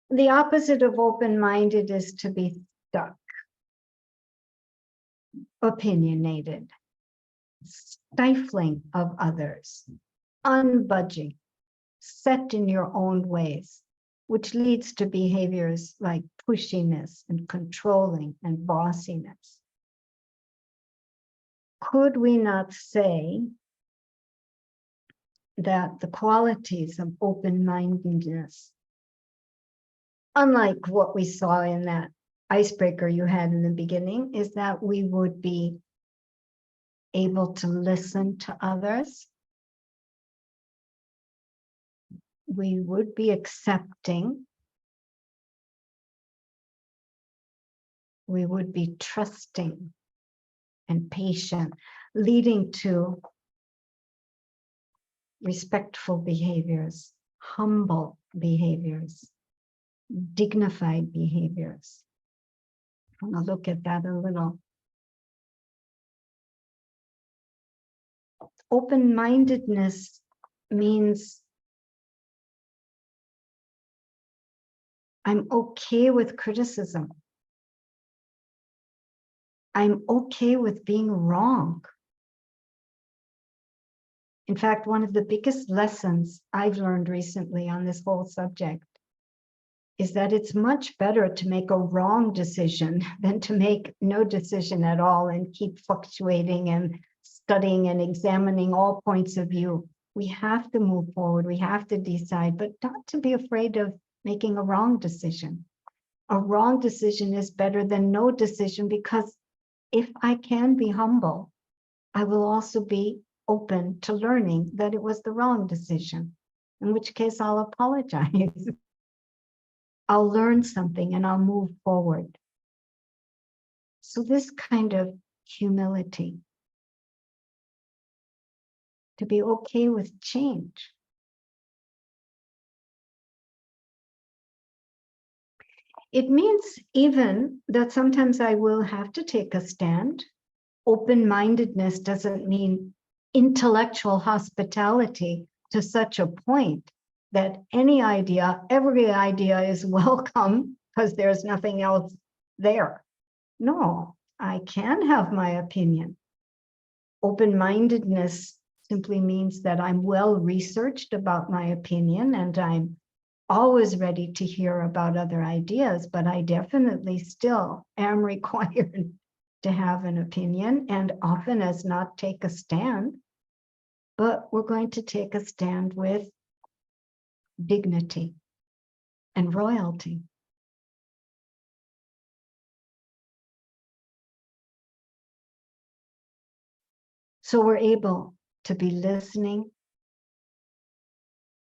the opposite of open-minded is to be stuck, opinionated, stifling of others, unbudging, set in your own ways, which leads to behaviors like pushiness and controlling and bossiness. Could we not say that the qualities of open-mindedness, unlike what we saw in that icebreaker you had in the beginning, is that we would be able to listen to others, we would be accepting, we would be trusting and patient, leading to respectful behaviors, humble behaviors, dignified behaviors. I want to look at that a little. Open-mindedness means I'm okay with criticism. I'm okay with being wrong. In fact, one of the biggest lessons I've learned recently on this whole subject is that it's much better to make a wrong decision than to make no decision at all and keep fluctuating and studying and examining all points of view. We have to move forward, we have to decide, but not to be afraid of making a wrong decision. A wrong decision is better than no decision, because if I can be humble, I will also be open to learning that it was the wrong decision, in which case I'll apologize. I'll learn something and I'll move forward. So this kind of humility, to be okay with change. It means even that sometimes I will have to take a stand. Open-mindedness doesn't mean intellectual hospitality to such a point that any idea, every idea is welcome because there's nothing else there. No, I can have my opinion. Open-mindedness simply means that I'm well researched about my opinion and I'm always ready to hear about other ideas, but I definitely still am required to have an opinion, and often as not take a stand, but we're going to take a stand with dignity and royalty. So we're able to be listening.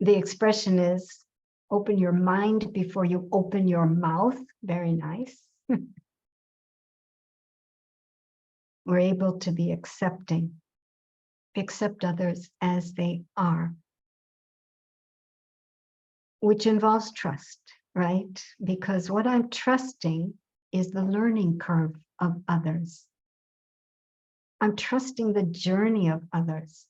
The expression is, open your mind before you open your mouth. Very nice. We're able to be accepting, accept others as they are, which involves trust, right? Because what I'm trusting is the learning curve of others. I'm trusting the journey of others.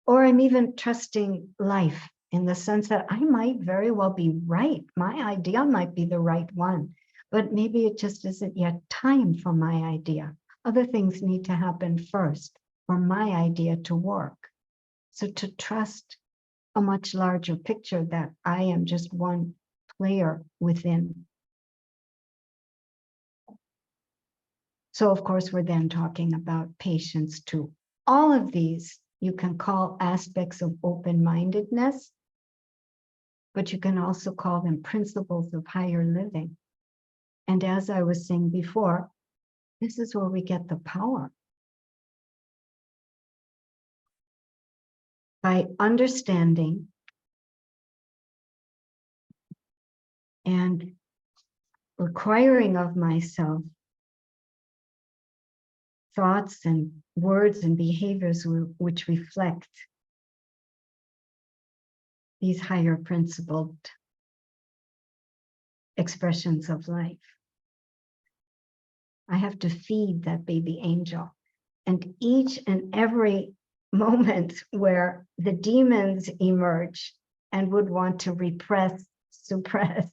Or I'm even trusting life in the sense that I might very well be right. My idea might be the right one, but maybe it just isn't yet time for my idea. Other things need to happen first for my idea to work. So to trust a much larger picture that I am just one player within. So of course, we're then talking about patience too. All of these you can call aspects of open-mindedness, but you can also call them principles of higher living. And as I was saying before, this is where we get the power. By understanding and requiring of myself thoughts and words and behaviors which reflect these higher principled expressions of life. I have to feed that baby angel. And each and every moment where the demons emerge and would want to repress, suppress,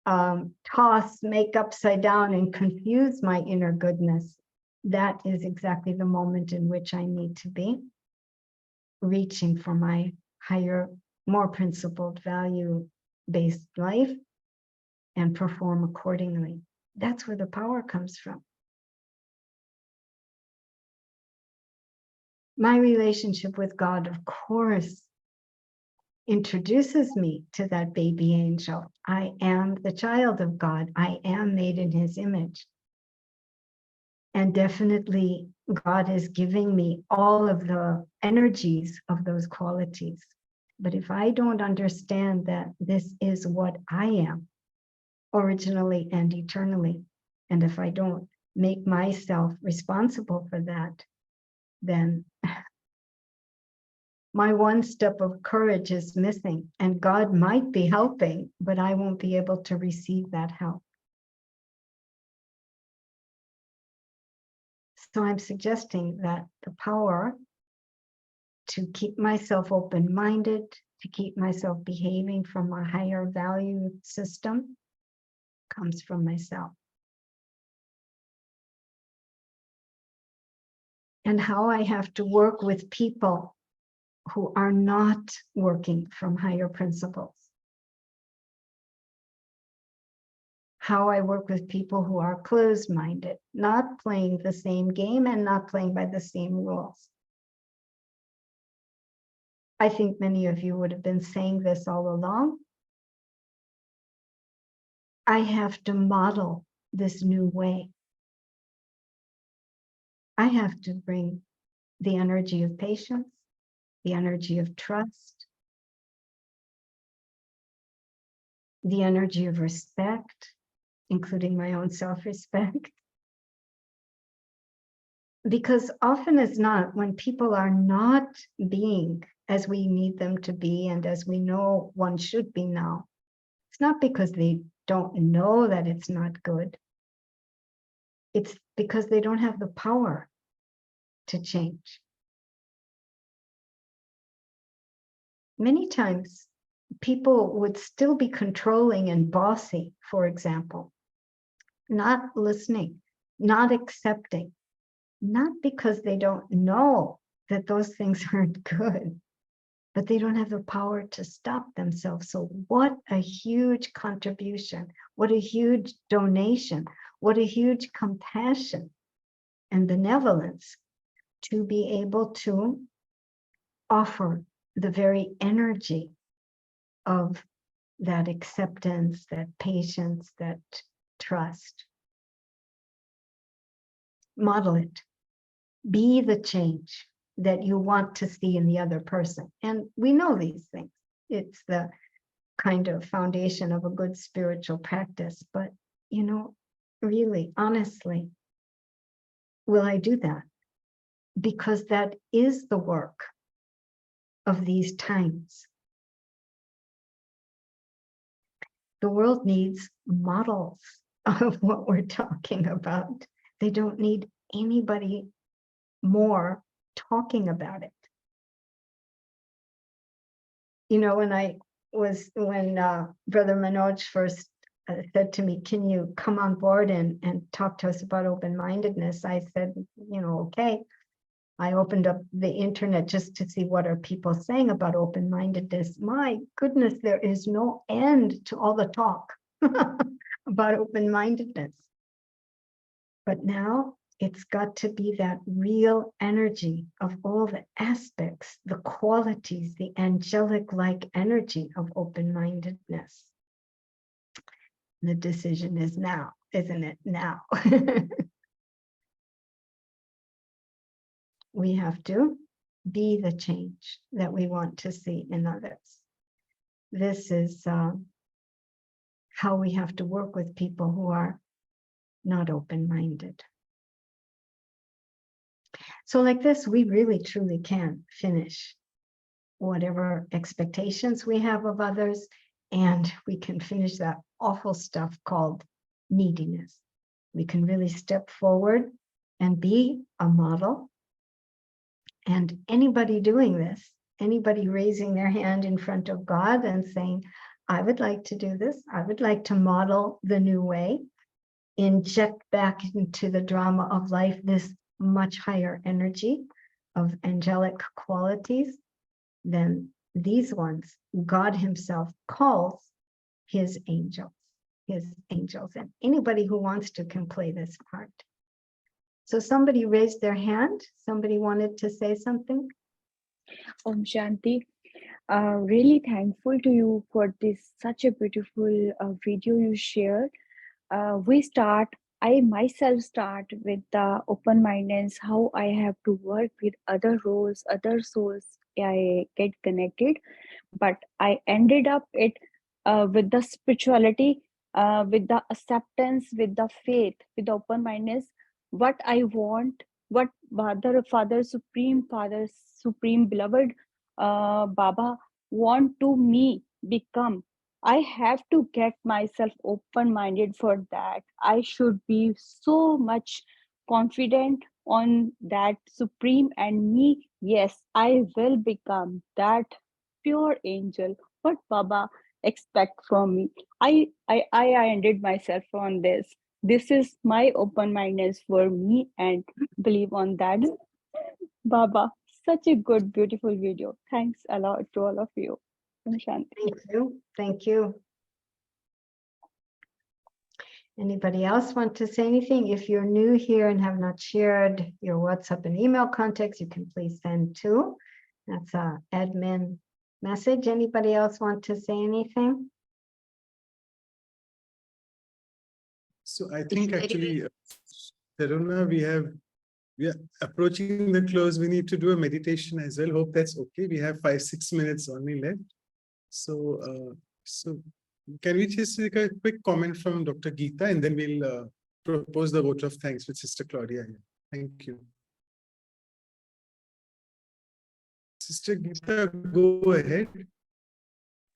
toss, make upside down, and confuse my inner goodness, that is exactly the moment in which I need to be. reaching for my higher, more principled, value-based life and perform accordingly. That's where the power comes from. My relationship with God, of course, introduces me to that baby angel. I am the child of God. I am made in his image. And definitely God is giving me all of the energies of those qualities. But if I don't understand that this is what I am, originally and eternally, and if I don't make myself responsible for that, then my one step of courage is missing, and God might be helping, but I won't be able to receive that help. So I'm suggesting that the power to keep myself open-minded, to keep myself behaving from a higher value system, comes from myself. And how I have to work with people who are not working from higher principles. How I work with people who are closed-minded, not playing the same game and not playing by the same rules. I think many of you would have been saying this all along. I have to model this new way. I have to bring the energy of patience, the energy of trust, the energy of respect, including my own self-respect. Because often as not, when people are not being as we need them to be and as we know one should be now, it's not because they don't know that it's not good. It's because they don't have the power to change. Many times, people would still be controlling and bossy, for example, not listening, not accepting, not because they don't know that those things aren't good, but they don't have the power to stop themselves. So what a huge contribution, what a huge donation, what a huge compassion and benevolence to be able to offer the very energy of that acceptance, that patience, that trust. Model it. Be the change that you want to see in the other person. And we know these things. It's the kind of foundation of a good spiritual practice. But, you know, really, honestly, will I do that? Because that is the work of these times. The world needs models of what we're talking about. They don't need anybody more talking about it. You know, when Brother Manoj first said to me, can you come on board and talk to us about open-mindedness? I said, you know, okay. I opened up the internet just to see what are people saying about open-mindedness. My goodness, there is no end to all the talk about open-mindedness. But now it's got to be that real energy of all the aspects, the qualities, the angelic-like energy of open-mindedness. The decision is now, isn't it? Now. We have to be the change that we want to see in others. This is how we have to work with people who are not open-minded. So like this, we really truly can finish whatever expectations we have of others, and we can finish that awful stuff called neediness. We can really step forward and be a model. And anybody doing this, anybody raising their hand in front of God and saying, I would like to do this, I would like to model the new way, inject back into the drama of life this much higher energy of angelic qualities, then these ones, God himself calls his angels, and anybody who wants to can play this part. So somebody raised their hand. Somebody wanted to say something. Om Shanti. Really thankful to you for this such a beautiful video you shared. I myself start with the open-mindedness, how I have to work with other roles, other souls I get connected. But I ended up with the spirituality, with the acceptance, with the faith, with the open-mindedness, what I want, what Father, Supreme Beloved Baba want to me become. I have to get myself open-minded for that. I should be so much confident on that Supreme and me. Yes, I will become that pure angel. What Baba expect from me. I ended myself on this. This is my open-mindedness for me and believe on that. Baba, such a good, beautiful video. Thanks a lot to all of you. Shanti. Thank you. Thank you. Anybody else want to say anything? If you're new here and have not shared your WhatsApp and email contacts, you can please send to. That's a admin message. Anybody else want to say anything? So I think actually, Sharonah, we are approaching the close. We need to do a meditation as well. Hope that's okay. We have 5-6 minutes only left. So, can we just take a quick comment from Dr. Geeta, and then we'll propose the vote of thanks with Sister Claudia. Thank you. Sister Geeta, go ahead.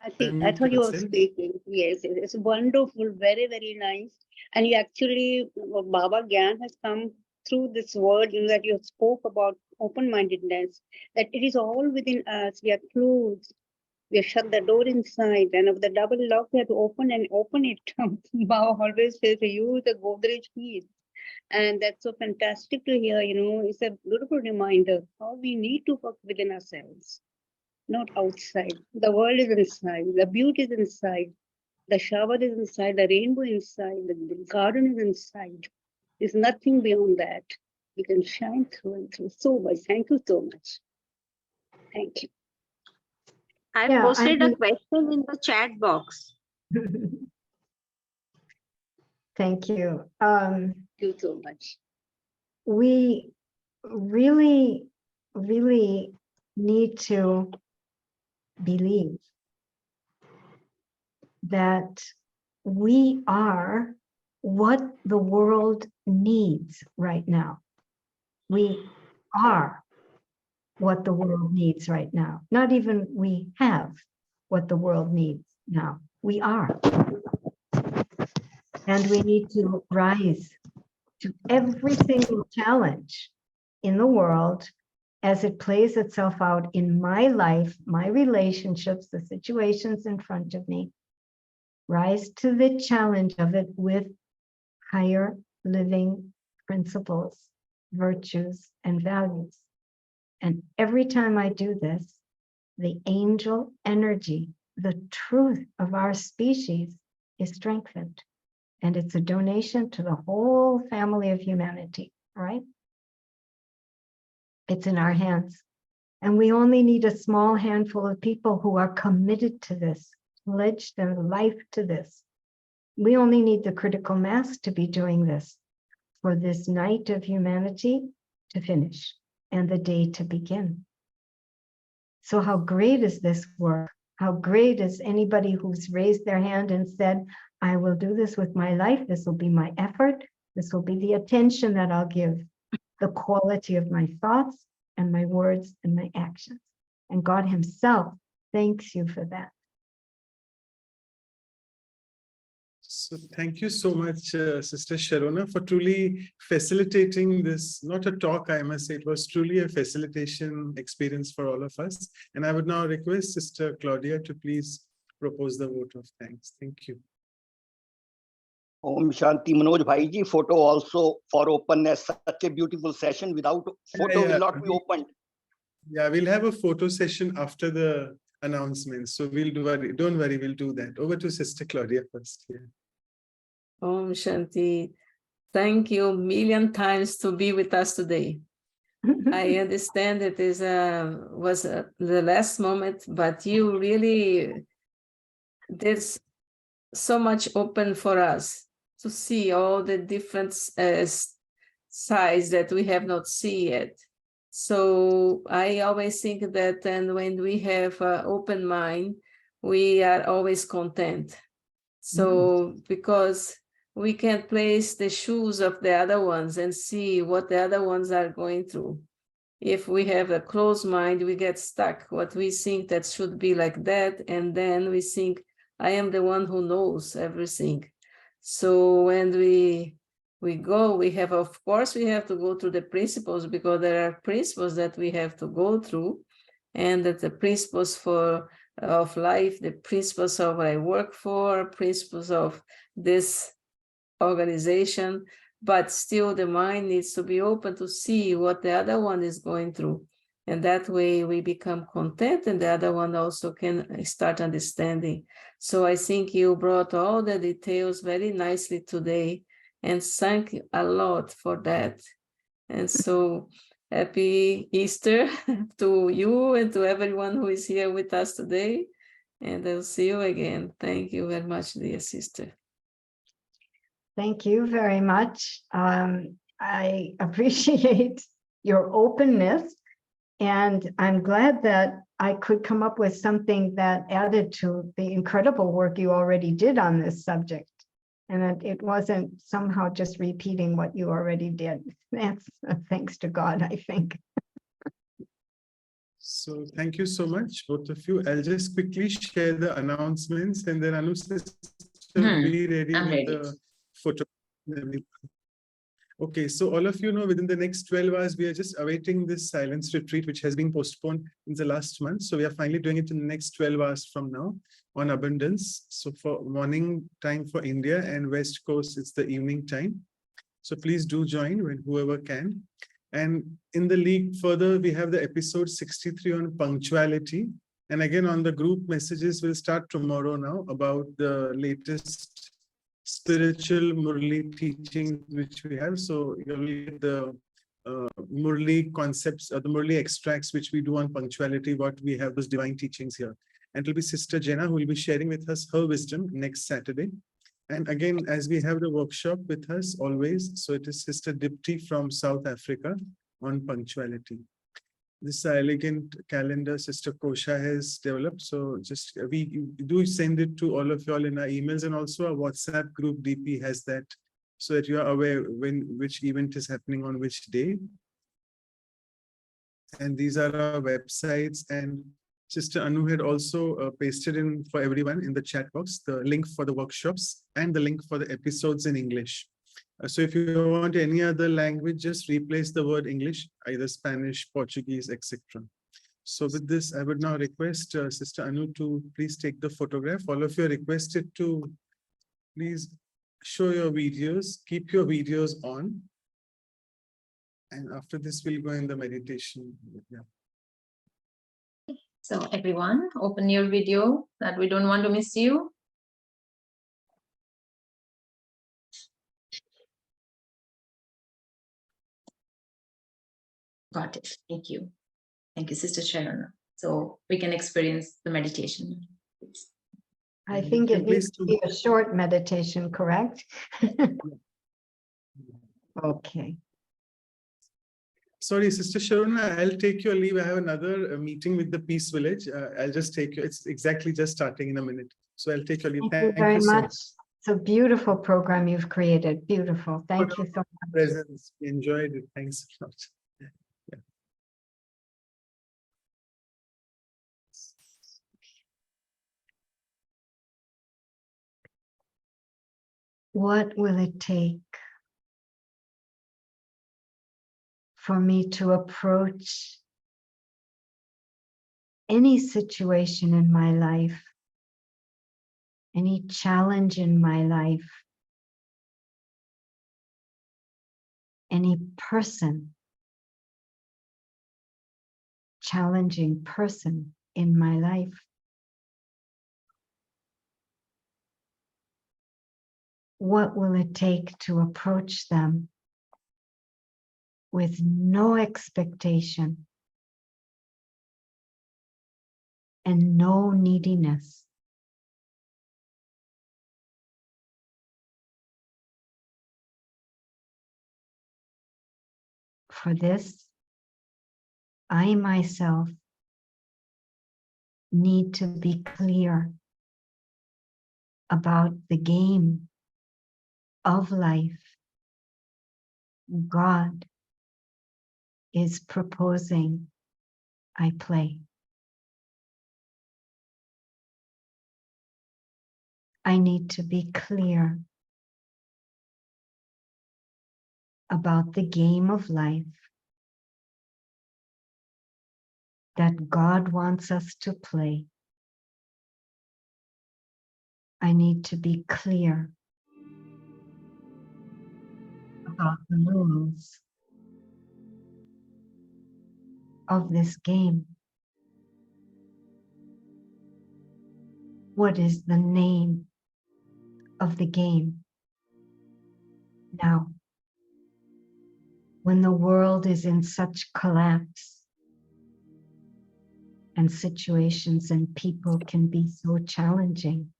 I thought you were speaking. Yes, it's wonderful, very, very nice. And you actually, Baba Gyan has come through this word that you spoke about open-mindedness, that it is all within us. We are closed. We have shut the door inside, and of the double lock, we have to open it. Baba always says to use the Godrej keys. And that's so fantastic to hear, it's a beautiful reminder how we need to work within ourselves, not outside. The world is inside, the beauty is inside, the shower is inside, the rainbow inside, the garden is inside. There's nothing beyond that. You can shine through and through so much. Thank you so much. Thank you. I posted a question in the chat box. Thank you. Thank you so much. We really, really need to believe that we are what the world needs right now. We are what the world needs right now. Not even we have what the world needs now. We are. And we need to rise to every single challenge in the world as it plays itself out in my life, my relationships, the situations in front of me. Rise to the challenge of it with higher living principles, virtues, and values. And every time I do this, the angel energy, the truth of our species is strengthened. And it's a donation to the whole family of humanity, right? It's in our hands. And we only need a small handful of people who are committed to this, pledge their life to this. We only need the critical mass to be doing this for this night of humanity to finish and the day to begin. So how great is this work? How great is anybody who's raised their hand and said, I will do this with my life. This will be my effort. This will be the attention that I'll give, the quality of my thoughts and my words and my actions. And God himself thanks you for that. So thank you so much, Sister Sharonah, for truly facilitating this, not a talk, I must say, it was truly a facilitation experience for all of us. And I would now request Sister Claudia to please propose the vote of thanks. Thank you. Om Shanti. Manoj Bhai ji, photo also for openness. Such a beautiful session. Without photo will not be opened. Yeah, we'll have a photo session after the announcements. So don't worry, we'll do that. Over to Sister Claudia first. Yeah. Om Shanti. Thank you a million times to be with us today. I understand it was the last moment, but you really, there's so much open for us to see all the different sides that we have not seen yet. So I always think that, and when we have an open mind, we are always content. So because we can place the shoes of the other ones and see what the other ones are going through. If we have a closed mind, we get stuck. What we think that should be like that, and then we think, I am the one who knows everything. So when we go, we have, of course, we have to go through the principles, because there are principles that we have to go through, and that the principles of life, the principles of what I work for, principles of this organization, but still the mind needs to be open to see what the other one is going through. And that way we become content, and the other one also can start understanding. So I think you brought all the details very nicely today, and thank you a lot for that. And so happy Easter to you and to everyone who is here with us today. And I'll see you again. Thank you very much, dear sister. Thank you very much. I appreciate your openness, and I'm glad that I could come up with something that added to the incredible work you already did on this subject, and that it wasn't somehow just repeating what you already did. That's thanks to God, I think. So thank you so much, both of you. I'll just quickly share the announcements, and then Anu sister be ready I'm with ready. the photo. Okay, so all of you know, within the next 12 hours, we are just awaiting this silence retreat, which has been postponed in the last month. So we are finally doing it in the next 12 hours from now on abundance. So for morning time for India, and West Coast, it's the evening time. So please do join when whoever can. And in the league further, we have the episode 63 on punctuality. And again, on the group messages, we'll start tomorrow now about the latest spiritual Murli teachings which we have. So you'll get the Murli concepts, or the Murli extracts which we do on punctuality, what we have those divine teachings here. And it'll be Sister Jenna who will be sharing with us her wisdom next Saturday. And again, as we have the workshop with us always, so it is Sister Dipti from South Africa on punctuality. This elegant calendar Sister Kosha has developed. So just we do send it to all of y'all in our emails, and also our WhatsApp group DP has that, so that you are aware which event is happening on which day. And these are our websites, and Sister Anu had also pasted in for everyone in the chat box the link for the workshops and the link for the episodes in English. So if you want any other language, just replace the word English, either Spanish, Portuguese, etc. So with this, I would now request Sister Anu to please take the photograph. All of you are requested to please show your videos, keep your videos on. And after this, we'll go in the meditation. Yeah. So everyone, open your video, that we don't want to miss you. Got it. Thank you. Thank you, Sister Sharonah. So we can experience the meditation. I think it needs to be a short meditation, correct? Okay. Sorry, Sister Sharonah, I'll take your leave. I have another meeting with the Peace Village. I'll just take you. It's exactly just starting in a minute. So I'll take your leave. Thank you very much. It's a beautiful program you've created. Beautiful. Thank you so much. Presence. Enjoyed it. Thanks a lot. Yeah. What will it take for me to approach any situation in my life, any challenge in my life, any person challenging person in my life. What will it take to approach them with no expectation and no neediness? For this, I myself need to be clear about the game of life God is proposing I play. I need to be clear about the game of life that God wants us to play. I need to be clear about the rules of this game. What is the name of the game? Now, when the world is in such collapse and situations and people can be so challenging,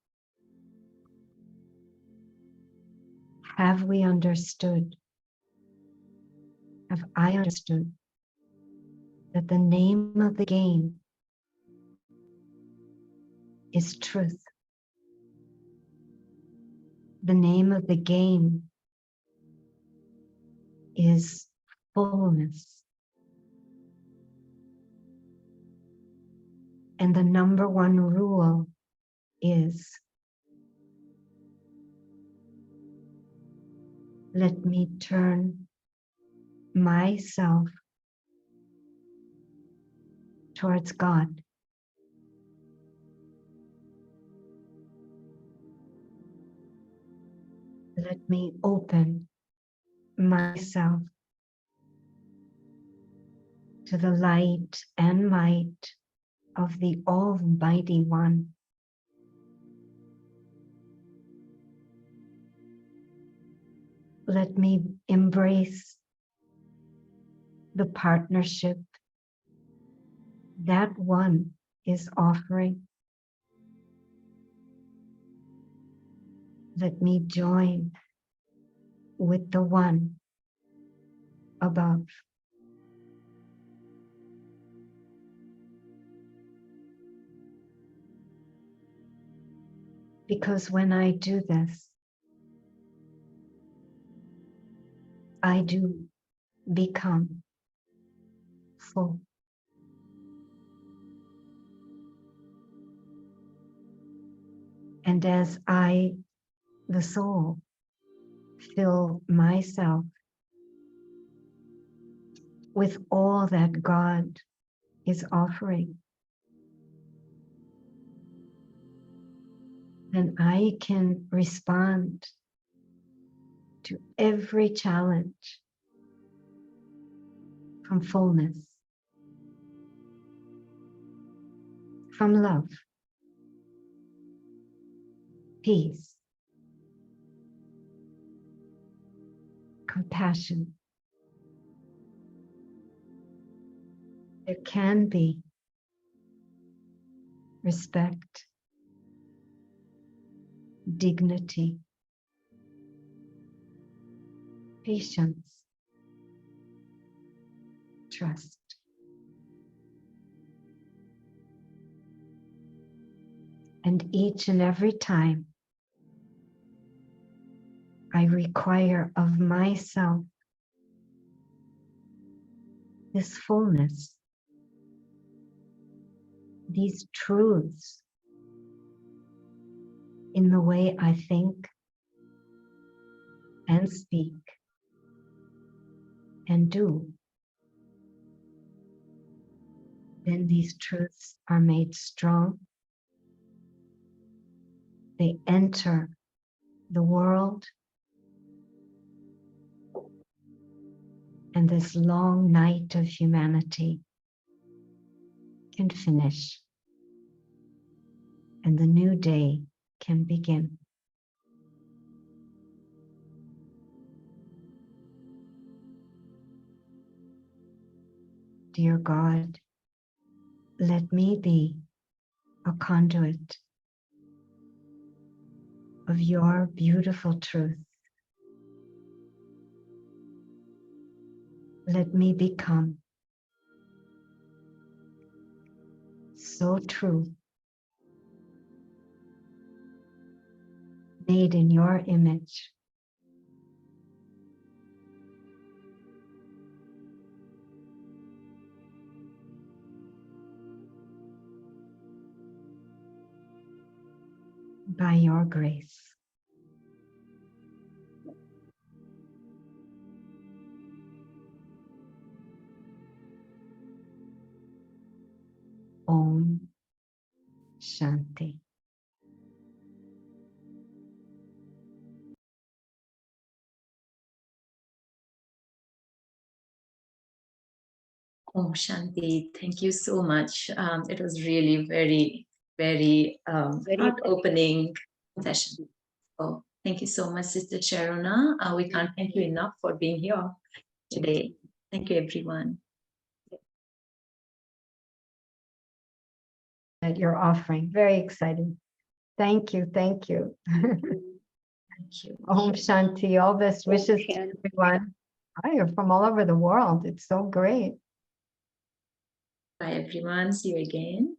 have we understood? Have I understood that the name of the game is truth? The name of the game is fullness. And the number one rule is, let me turn myself towards God. Let me open myself to the light and might of the Almighty One. Let me embrace the partnership that One is offering. Let me join with the One above. Because when I do this, I do become full. And as I, the soul, fill myself with all that God is offering, then I can respond to every challenge from fullness, from love, peace, compassion. There can be respect, dignity, patience, trust. And each and every time I require of myself this fullness, these truths in the way I think and speak and do, then these truths are made strong. They enter the world and this long night of humanity can finish and the new day can begin. Dear God, let me be a conduit of your beautiful truth. Let me become so true, made in your image. By your grace. Om Shanti. Om Shanti. Thank you so much. It was really very, very heart-opening session. So thank you so much, Sister Sharonah. We can't thank you enough for being here today. Thank you, everyone. That you're offering. Very exciting. Thank you. Thank you. Thank you. Om Shanti. All best wishes to everyone. Hi, you're from all over the world. It's so great. Bye, everyone. See you again.